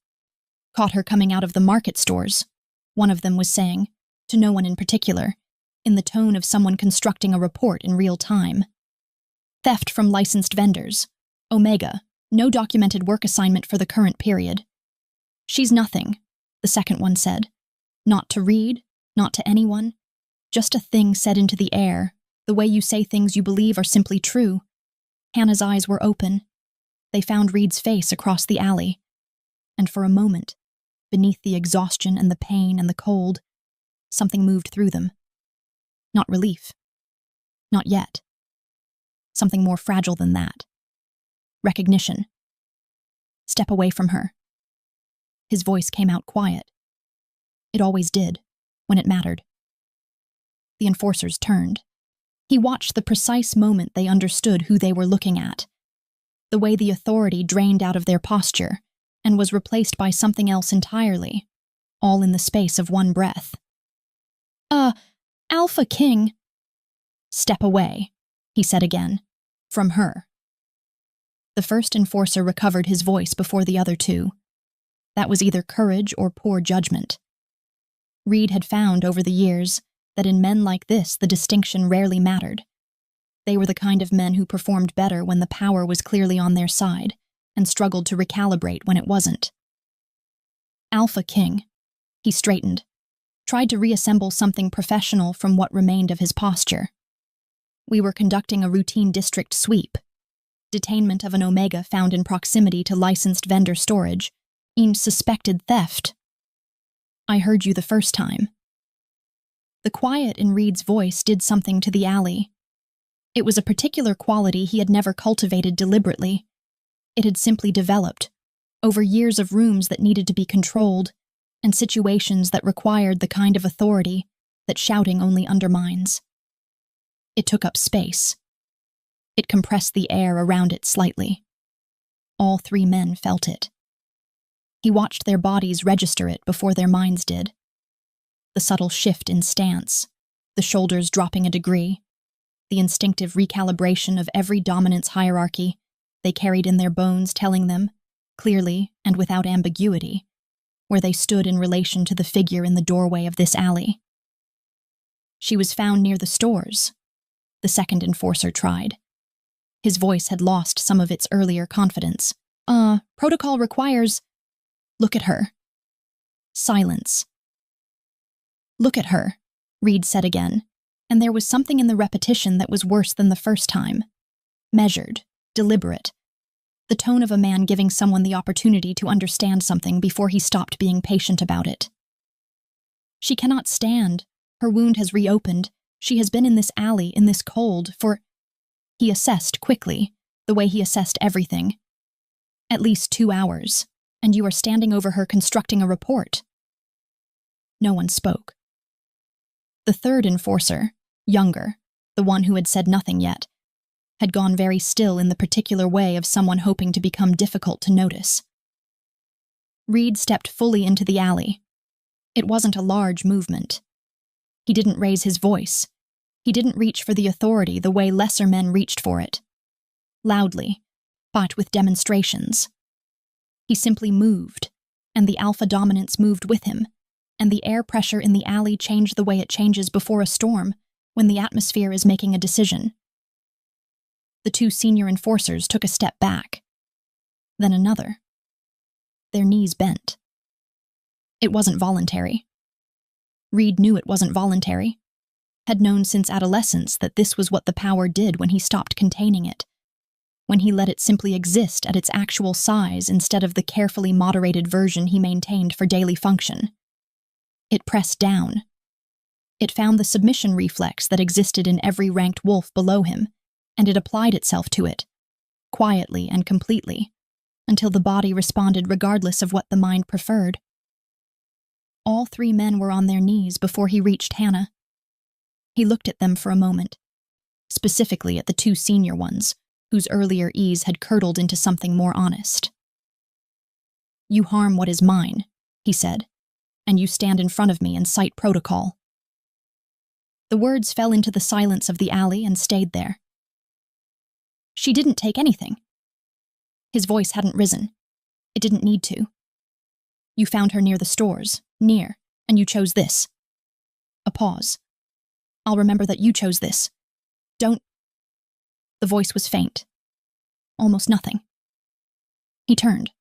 Caught her coming out of the market stores, one of them was saying, to no one in particular, in the tone of someone constructing a report in real time. Theft from licensed vendors. Omega, no documented work assignment for the current period. She's nothing, the second one said. Not to Reed, not to anyone. Just a thing said into the air, the way you say things you believe are simply true. Hannah's eyes were open. They found Reed's face across the alley. And for a moment, beneath the exhaustion and the pain and the cold, something moved through them. Not relief. Not yet. Something more fragile than that. Recognition. Step away from her. His voice came out quiet. It always did, when it mattered. The enforcers turned. He watched the precise moment they understood who they were looking at. The way the authority drained out of their posture and was replaced by something else entirely, all in the space of one breath. Alpha King. Step away, he said again, from her. The first enforcer recovered his voice before the other 2. That was either courage or poor judgment. Reed had found over the years that in men like this the distinction rarely mattered. They were the kind of men who performed better when the power was clearly on their side and struggled to recalibrate when it wasn't. Alpha King. He straightened, tried to reassemble something professional from what remained of his posture. We were conducting a routine district sweep. Detainment of an Omega found in proximity to licensed vendor storage, in suspected theft. I heard you the first time. The quiet in Reed's voice did something to the alley. It was a particular quality he had never cultivated deliberately. It had simply developed, over years of rooms that needed to be controlled, and situations that required the kind of authority that shouting only undermines. It took up space. It compressed the air around it slightly. All 3 men felt it. He watched their bodies register it before their minds did. The subtle shift in stance, the shoulders dropping a degree, the instinctive recalibration of every dominance hierarchy they carried in their bones telling them, clearly and without ambiguity, where they stood in relation to the figure in the doorway of this alley. She was found near the stores, the second enforcer tried. His voice had lost some of its earlier confidence. Protocol requires... Look at her. Silence. Look at her, Reed said again, and there was something in the repetition that was worse than the first time. Measured, deliberate. The tone of a man giving someone the opportunity to understand something before he stopped being patient about it. She cannot stand. Her wound has reopened. She has been in this alley, in this cold, for... He assessed quickly, the way he assessed everything. At least 2 hours, and you are standing over her constructing a report. No one spoke. The third enforcer, younger, the one who had said nothing yet, had gone very still in the particular way of someone hoping to become difficult to notice. Reed stepped fully into the alley. It wasn't a large movement. He didn't raise his voice. He didn't reach for the authority the way lesser men reached for it. Loudly, but with demonstrations. He simply moved, and the alpha dominance moved with him, and the air pressure in the alley changed the way it changes before a storm when the atmosphere is making a decision. The 2 senior enforcers took a step back, then another. Their knees bent. It wasn't voluntary. Reed knew it wasn't voluntary, had known since adolescence that this was what the power did when he stopped containing it, when he let it simply exist at its actual size instead of the carefully moderated version he maintained for daily function. It pressed down. It found the submission reflex that existed in every ranked wolf below him, and it applied itself to it, quietly and completely, until the body responded regardless of what the mind preferred. All 3 men were on their knees before he reached Hannah. He looked at them for a moment, specifically at the 2 senior ones, whose earlier ease had curdled into something more honest. "You harm what is mine," he said, "and you stand in front of me and cite protocol." The words fell into the silence of the alley and stayed there. "She didn't take anything." His voice hadn't risen. It didn't need to. "You found her near the stores, near, and you chose this." A pause. "I'll remember that you chose this. Don't..." The voice was faint. Almost nothing. He turned.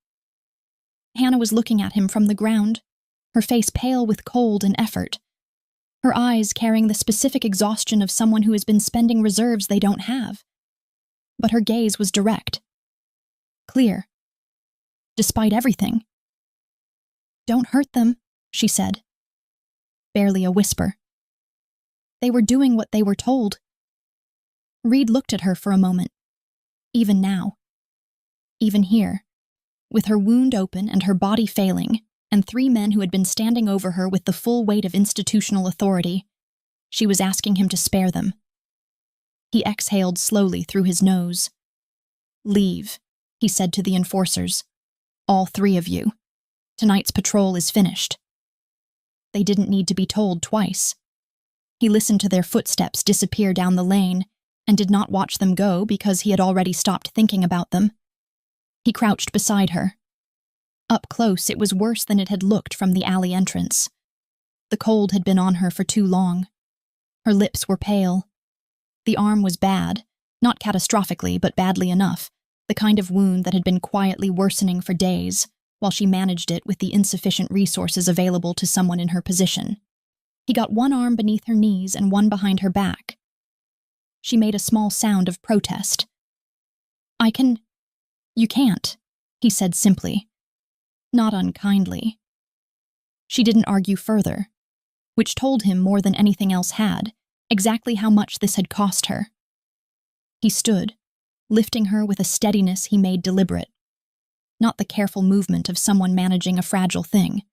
Hannah was looking at him from the ground, her face pale with cold and effort, her eyes carrying the specific exhaustion of someone who has been spending reserves they don't have. But her gaze was direct. Clear. Despite everything. "Don't hurt them," she said. Barely a whisper. They were doing what they were told. Reed looked at her for a moment. Even now. Even here. With her wound open and her body failing, and 3 men who had been standing over her with the full weight of institutional authority, she was asking him to spare them. He exhaled slowly through his nose. "Leave," he said to the enforcers. "All 3 of you. Tonight's patrol is finished." They didn't need to be told twice. He listened to their footsteps disappear down the lane and did not watch them go because he had already stopped thinking about them. He crouched beside her. Up close, it was worse than it had looked from the alley entrance. The cold had been on her for too long. Her lips were pale. The arm was bad, not catastrophically, but badly enough, the kind of wound that had been quietly worsening for days, while she managed it with the insufficient resources available to someone in her position. He got one arm beneath her knees and one behind her back. She made a small sound of protest. "You can't," he said simply. Not unkindly. She didn't argue further, which told him more than anything else had, exactly how much this had cost her. He stood, lifting her with a steadiness he made deliberate. Not the careful movement of someone managing a fragile thing,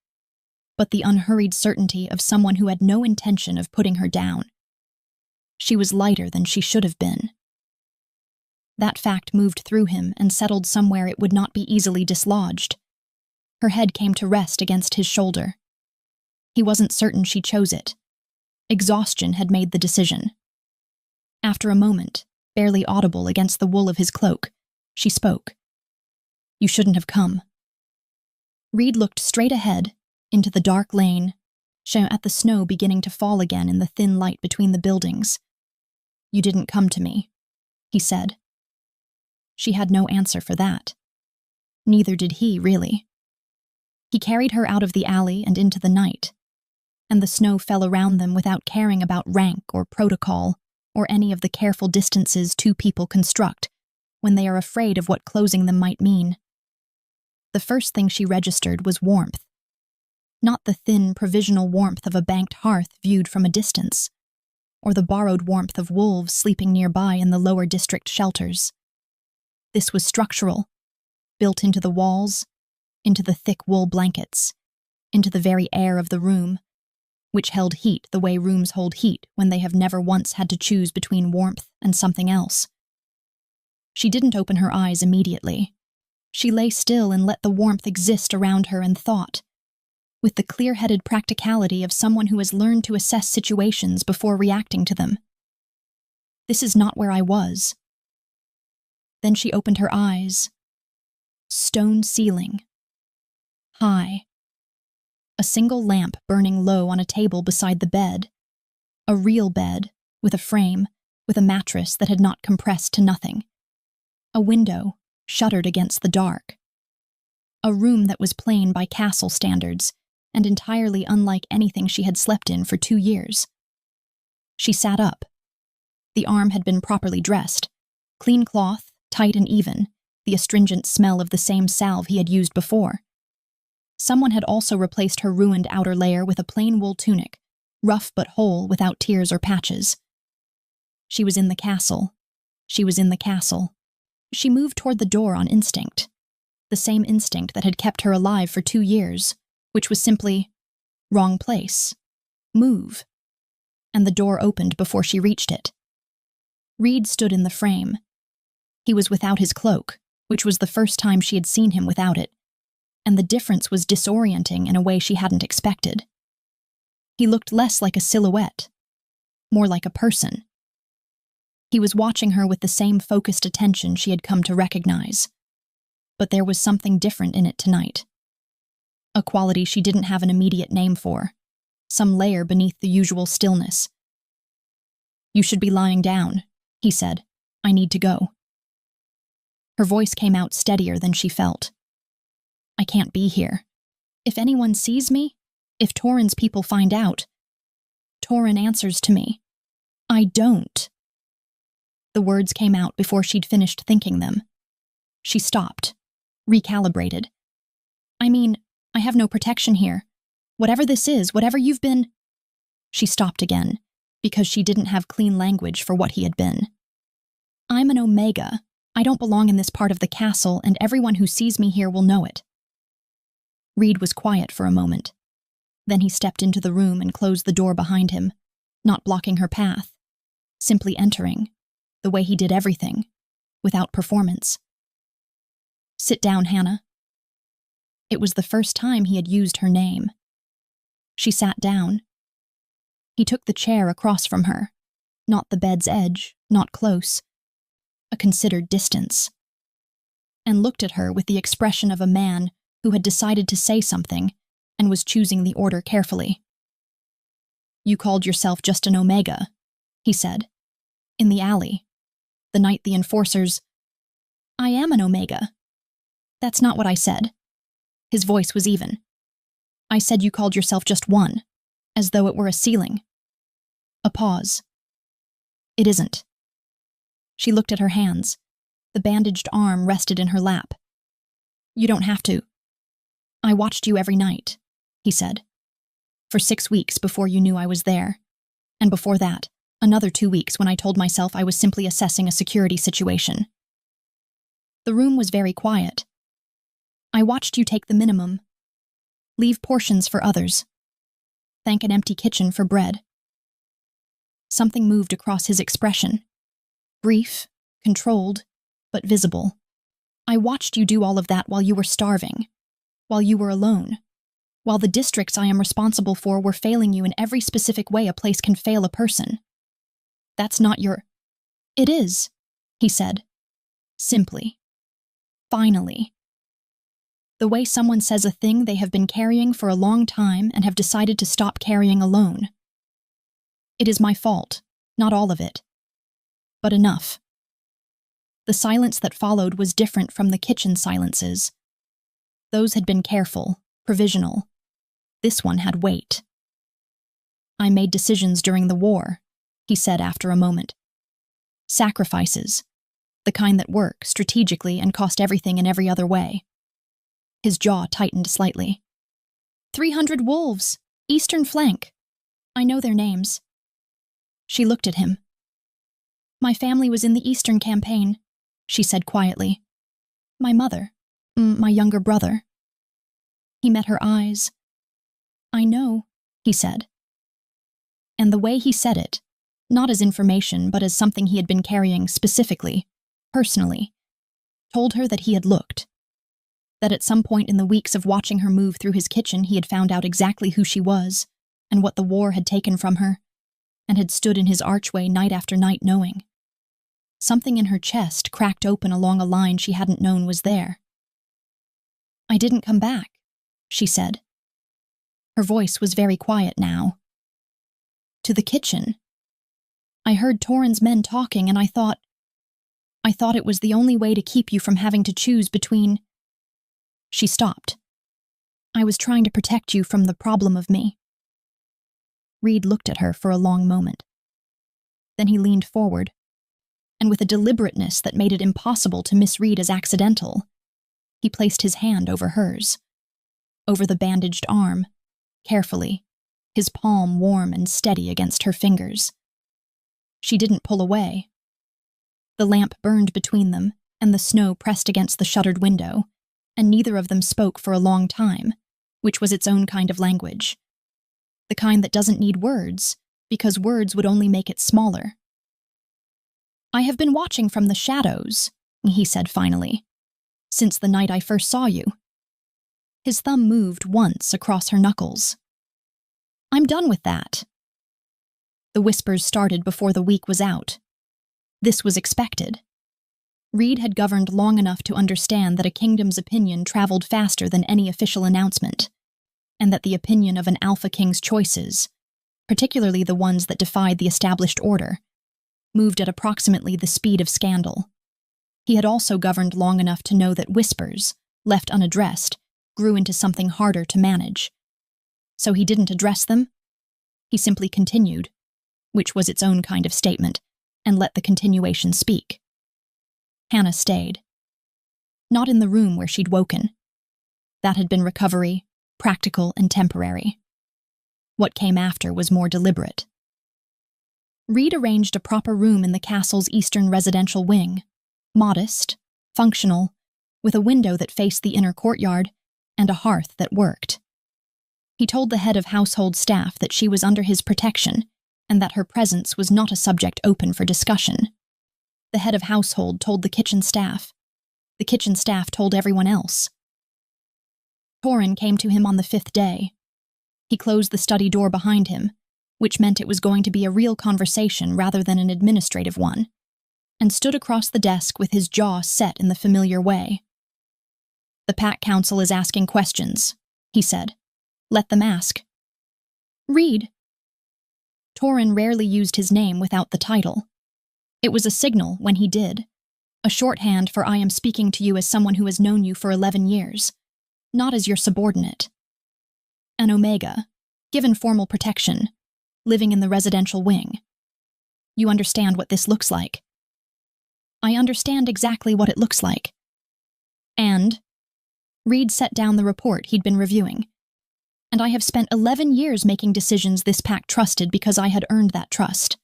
but the unhurried certainty of someone who had no intention of putting her down. She was lighter than she should have been. That fact moved through him and settled somewhere it would not be easily dislodged. Her head came to rest against his shoulder. He wasn't certain she chose it. Exhaustion had made the decision. After a moment, barely audible against the wool of his cloak, she spoke. "You shouldn't have come." Reed looked straight ahead, into the dark lane, at the snow beginning to fall again in the thin light between the buildings. "You didn't come to me," he said. She had no answer for that. Neither did he, really. He carried her out of the alley and into the night. and the snow fell around them without caring about rank or protocol or any of the careful distances two people construct when they are afraid of what closing them might mean. The first thing she registered was warmth. Not the thin, provisional warmth of a banked hearth viewed from a distance, or the borrowed warmth of wolves sleeping nearby in the lower district shelters. This was structural, built into the walls, into the thick wool blankets, into the very air of the room, which held heat the way rooms hold heat when they have never once had to choose between warmth and something else. She didn't open her eyes immediately. She lay still and let the warmth exist around her and thought, with the clear-headed practicality of someone who has learned to assess situations before reacting to them. This is not where I was. Then she opened her eyes. Stone ceiling. High. A single lamp burning low on a table beside the bed. A real bed, with a frame, with a mattress that had not compressed to nothing. A window, shuttered against the dark. A room that was plain by castle standards, and entirely unlike anything she had slept in for 2 years. She sat up. The arm had been properly dressed. Clean cloth, tight and even, the astringent smell of the same salve he had used before. Someone had also replaced her ruined outer layer with a plain wool tunic, rough but whole without tears or patches. She was in the castle. She was in the castle. She moved toward the door on instinct, the same instinct that had kept her alive for 2 years, which was simply, wrong place, move. And the door opened before she reached it. Reed stood in the frame. He was without his cloak, which was the first time she had seen him without it, and the difference was disorienting in a way she hadn't expected. He looked less like a silhouette, more like a person. He was watching her with the same focused attention she had come to recognize. But there was something different in it tonight. A quality she didn't have an immediate name for, some layer beneath the usual stillness. "You should be lying down," he said. "I need to go." Her voice came out steadier than she felt. "I can't be here. If anyone sees me, if Torin's people find out, Torin answers to me. I don't." The words came out before she'd finished thinking them. She stopped, recalibrated. "I mean, I have no protection here. Whatever this is, whatever you've been—" She stopped again, because she didn't have clean language for what he had been. "I'm an Omega. I don't belong in this part of the castle, and everyone who sees me here will know it." Reed was quiet for a moment. Then he stepped into the room and closed the door behind him, not blocking her path, simply entering, the way he did everything, without performance. "Sit down, Hannah." It was the first time he had used her name. She sat down. He took the chair across from her, not the bed's edge, not close, a considered distance, and looked at her with the expression of a man who had decided to say something and was choosing the order carefully. "You called yourself just an Omega," he said, "in the alley. The night the enforcers—" "I am an Omega." "That's not what I said." His voice was even. "I said you called yourself just one, as though it were a ceiling." A pause. "It isn't." She looked at her hands. The bandaged arm rested in her lap. "You don't have to." "I watched you every night," he said. "For 6 weeks before you knew I was there. And before that, another 2 weeks when I told myself I was simply assessing a security situation. The room was very quiet. I watched you take the minimum. Leave portions for others. Thank an empty kitchen for bread." Something moved across his expression. Brief, controlled, but visible. "I watched you do all of that while you were starving, while you were alone, while the districts I am responsible for were failing you in every specific way a place can fail a person. That's not your—" "It is," he said. Simply. Finally. The way someone says a thing they have been carrying for a long time and have decided to stop carrying alone. "It is my fault, not all of it. But enough." The silence that followed was different from the kitchen silences. Those had been careful, provisional. This one had weight. I made decisions during the war, he said after a moment. Sacrifices, the kind that work strategically and cost everything in every other way. His jaw tightened slightly. 300 wolves, eastern flank. I know their names. She looked at him. My family was in the Eastern Campaign, she said quietly. My mother, my younger brother. He met her eyes. I know, he said. And the way he said it, not as information but as something he had been carrying specifically, personally, told her that he had looked. That at some point in the weeks of watching her move through his kitchen he had found out exactly who she was and what the war had taken from her, and had stood in his archway night after night knowing. Something in her chest cracked open along a line she hadn't known was there. I didn't come back, she said. Her voice was very quiet now. To the kitchen. I heard Torrin's men talking and I thought it was the only way to keep you from having to choose between... She stopped. I was trying to protect you from the problem of me. Reed looked at her for a long moment. Then he leaned forward, and with a deliberateness that made it impossible to misread as accidental, he placed his hand over hers, over the bandaged arm, carefully, his palm warm and steady against her fingers. She didn't pull away. The lamp burned between them, and the snow pressed against the shuttered window, and neither of them spoke for a long time, which was its own kind of language. The kind that doesn't need words, because words would only make it smaller. I have been watching from the shadows, he said finally, since the night I first saw you. His thumb moved once across her knuckles. I'm done with that. The whispers started before the week was out. This was expected. Reed had governed long enough to understand that a kingdom's opinion traveled faster than any official announcement, and that the opinion of an Alpha King's choices, particularly the ones that defied the established order, moved at approximately the speed of scandal. He had also governed long enough to know that whispers, left unaddressed, grew into something harder to manage. So he didn't address them. He simply continued, which was its own kind of statement, and let the continuation speak. Hannah stayed. Not in the room where she'd woken. That had been recovery, practical and temporary. What came after was more deliberate. Reed arranged a proper room in the castle's eastern residential wing, modest, functional, with a window that faced the inner courtyard and a hearth that worked. He told the head of household staff that she was under his protection and that her presence was not a subject open for discussion. The head of household told the kitchen staff. The kitchen staff told everyone else. Torrin came to him on the 5th day. He closed the study door behind him, which meant it was going to be a real conversation rather than an administrative one, and stood across the desk with his jaw set in the familiar way. The Pack Council is asking questions, he said. Let them ask. Reed. Torrin rarely used his name without the title. It was a signal when he did, a shorthand for I am speaking to you as someone who has known you for 11 years, not as your subordinate. An Omega, given formal protection, living in the residential wing. You understand what this looks like. I understand exactly what it looks like. And Reed set down the report he'd been reviewing. And I have spent 11 years making decisions this pack trusted because I had earned that trust.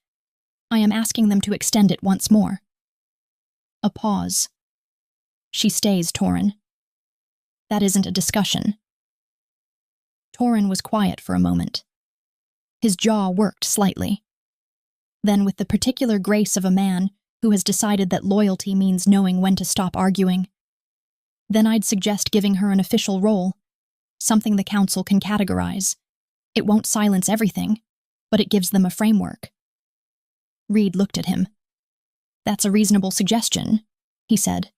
I am asking them to extend it once more. A pause. She stays, Torrin. That isn't a discussion. Torrin was quiet for a moment. His jaw worked slightly. Then, with the particular grace of a man who has decided that loyalty means knowing when to stop arguing, then I'd suggest giving her an official role, something the council can categorize. It won't silence everything, but it gives them a framework. Reed looked at him. That's a reasonable suggestion, he said.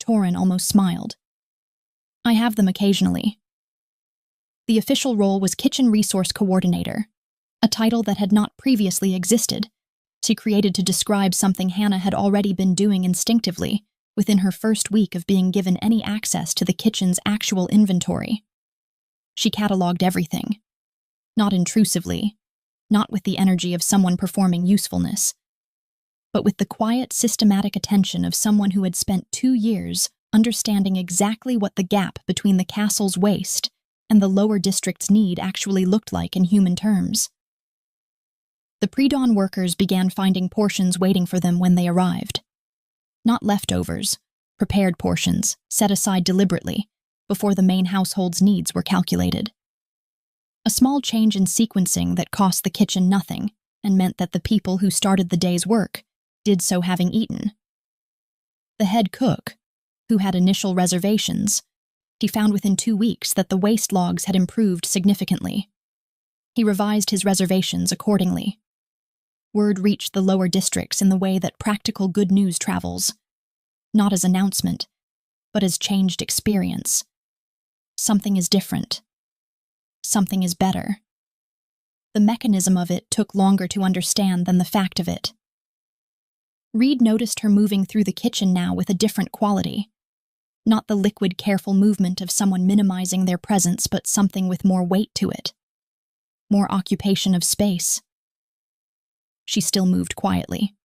Torrin almost smiled. I have them occasionally. The official role was Kitchen Resource Coordinator, a title that had not previously existed. She created to describe something Hannah had already been doing instinctively within her first week of being given any access to the kitchen's actual inventory. She catalogued everything. Not intrusively, not with the energy of someone performing usefulness, but with the quiet, systematic attention of someone who had spent 2 years understanding exactly what the gap between the castle's waste and the lower district's need actually looked like in human terms. The pre-dawn workers began finding portions waiting for them when they arrived. Not leftovers, prepared portions, set aside deliberately, before the main household's needs were calculated. A small change in sequencing that cost the kitchen nothing and meant that the people who started the day's work did so having eaten. The head cook, who had initial reservations, he found within 2 weeks that the waste logs had improved significantly. He revised his reservations accordingly. Word reached the lower districts in the way that practical good news travels, not as announcement, but as changed experience. Something is different. Something is better. The mechanism of it took longer to understand than the fact of it. Reed noticed her moving through the kitchen now with a different quality. Not the liquid, careful movement of someone minimizing their presence, but something with more weight to it. More occupation of space. She still moved quietly.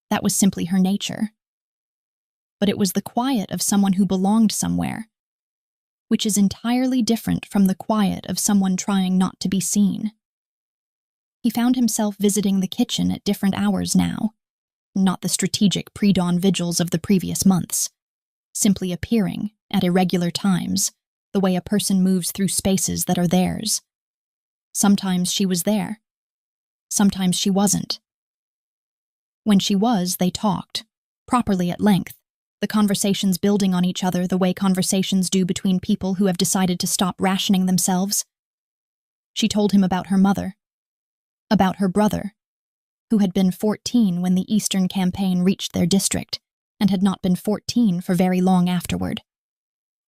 That was simply her nature. But it was the quiet of someone who belonged somewhere, which is entirely different from the quiet of someone trying not to be seen. He found himself visiting the kitchen at different hours now, not the strategic pre-dawn vigils of the previous months, simply appearing at irregular times, the way a person moves through spaces that are theirs. Sometimes she was there. Sometimes she wasn't. When she was, they talked, properly at length, the conversations building on each other the way conversations do between people who have decided to stop rationing themselves. She told him about her mother, about her brother, who had been 14 when the Eastern Campaign reached their district, and had not been 14 for very long afterward.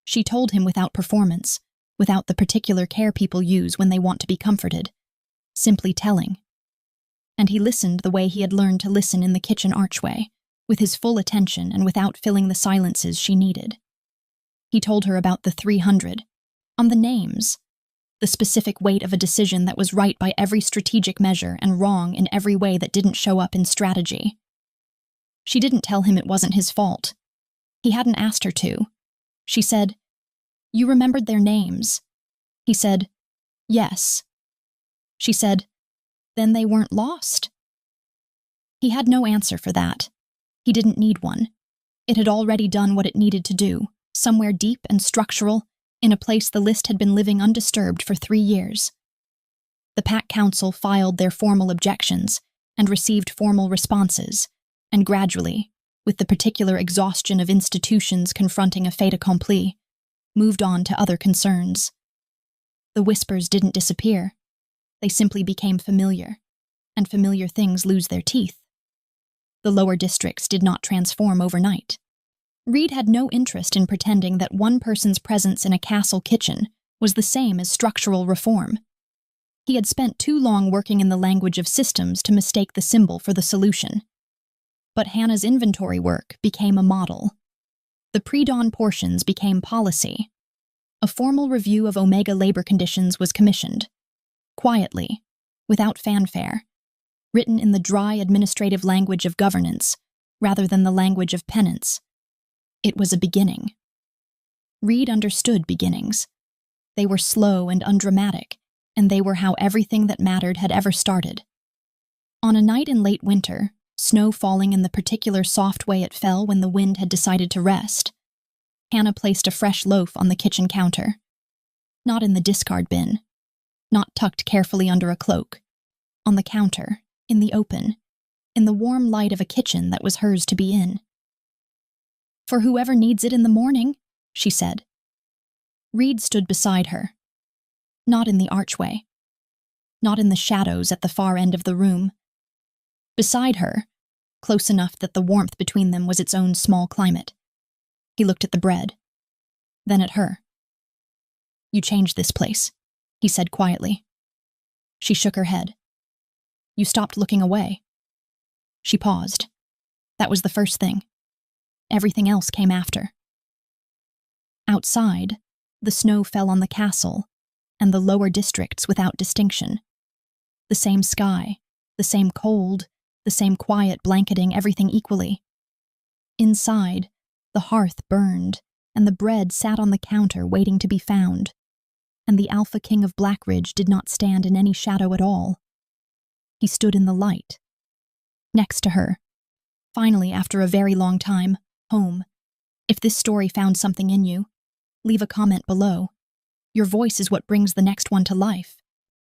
She told him without performance, without the particular care people use when they want to be comforted, simply telling. And he listened the way he had learned to listen in the kitchen archway, with his full attention and without filling the silences she needed. He told her about the 300, on the names, the specific weight of a decision that was right by every strategic measure and wrong in every way that didn't show up in strategy. She didn't tell him it wasn't his fault. He hadn't asked her to. She said, "You remembered their names." He said, "Yes." She said, "Then they weren't lost?" He had no answer for that. He didn't need one. It had already done what it needed to do, somewhere deep and structural, in a place the list had been living undisturbed for 3 years. The Pack Council filed their formal objections and received formal responses, and gradually, with the particular exhaustion of institutions confronting a fait accompli, moved on to other concerns. The whispers didn't disappear. They simply became familiar, and familiar things lose their teeth. The lower districts did not transform overnight. Reed had no interest in pretending that one person's presence in a castle kitchen was the same as structural reform. He had spent too long working in the language of systems to mistake the symbol for the solution. But Hannah's inventory work became a model. The pre-dawn portions became policy. A formal review of Omega labor conditions was commissioned. Quietly, without fanfare, written in the dry administrative language of governance, rather than the language of penance. It was a beginning. Reed understood beginnings. They were slow and undramatic, and they were how everything that mattered had ever started. On a night in late winter, snow falling in the particular soft way it fell when the wind had decided to rest, Hannah placed a fresh loaf on the kitchen counter. Not in the discard bin, not tucked carefully under a cloak. On the counter, in the open, in the warm light of a kitchen that was hers to be in. "For whoever needs it in the morning," she said. Reed stood beside her. Not in the archway. Not in the shadows at the far end of the room. Beside her, close enough that the warmth between them was its own small climate. He looked at the bread, then at her. "You changed this place," he said quietly. She shook her head. "You stopped looking away." She paused. That was the first thing. Everything else came after. Outside, the snow fell on the castle and the lower districts without distinction. The same sky, the same cold, the same quiet blanketing everything equally. Inside, the hearth burned, and the bread sat on the counter waiting to be found, and the Alpha King of Blackridge did not stand in any shadow at all. He stood in the light, next to her. Finally, after a very long time, home. If this story found something in you, leave a comment below. Your voice is what brings the next one to life.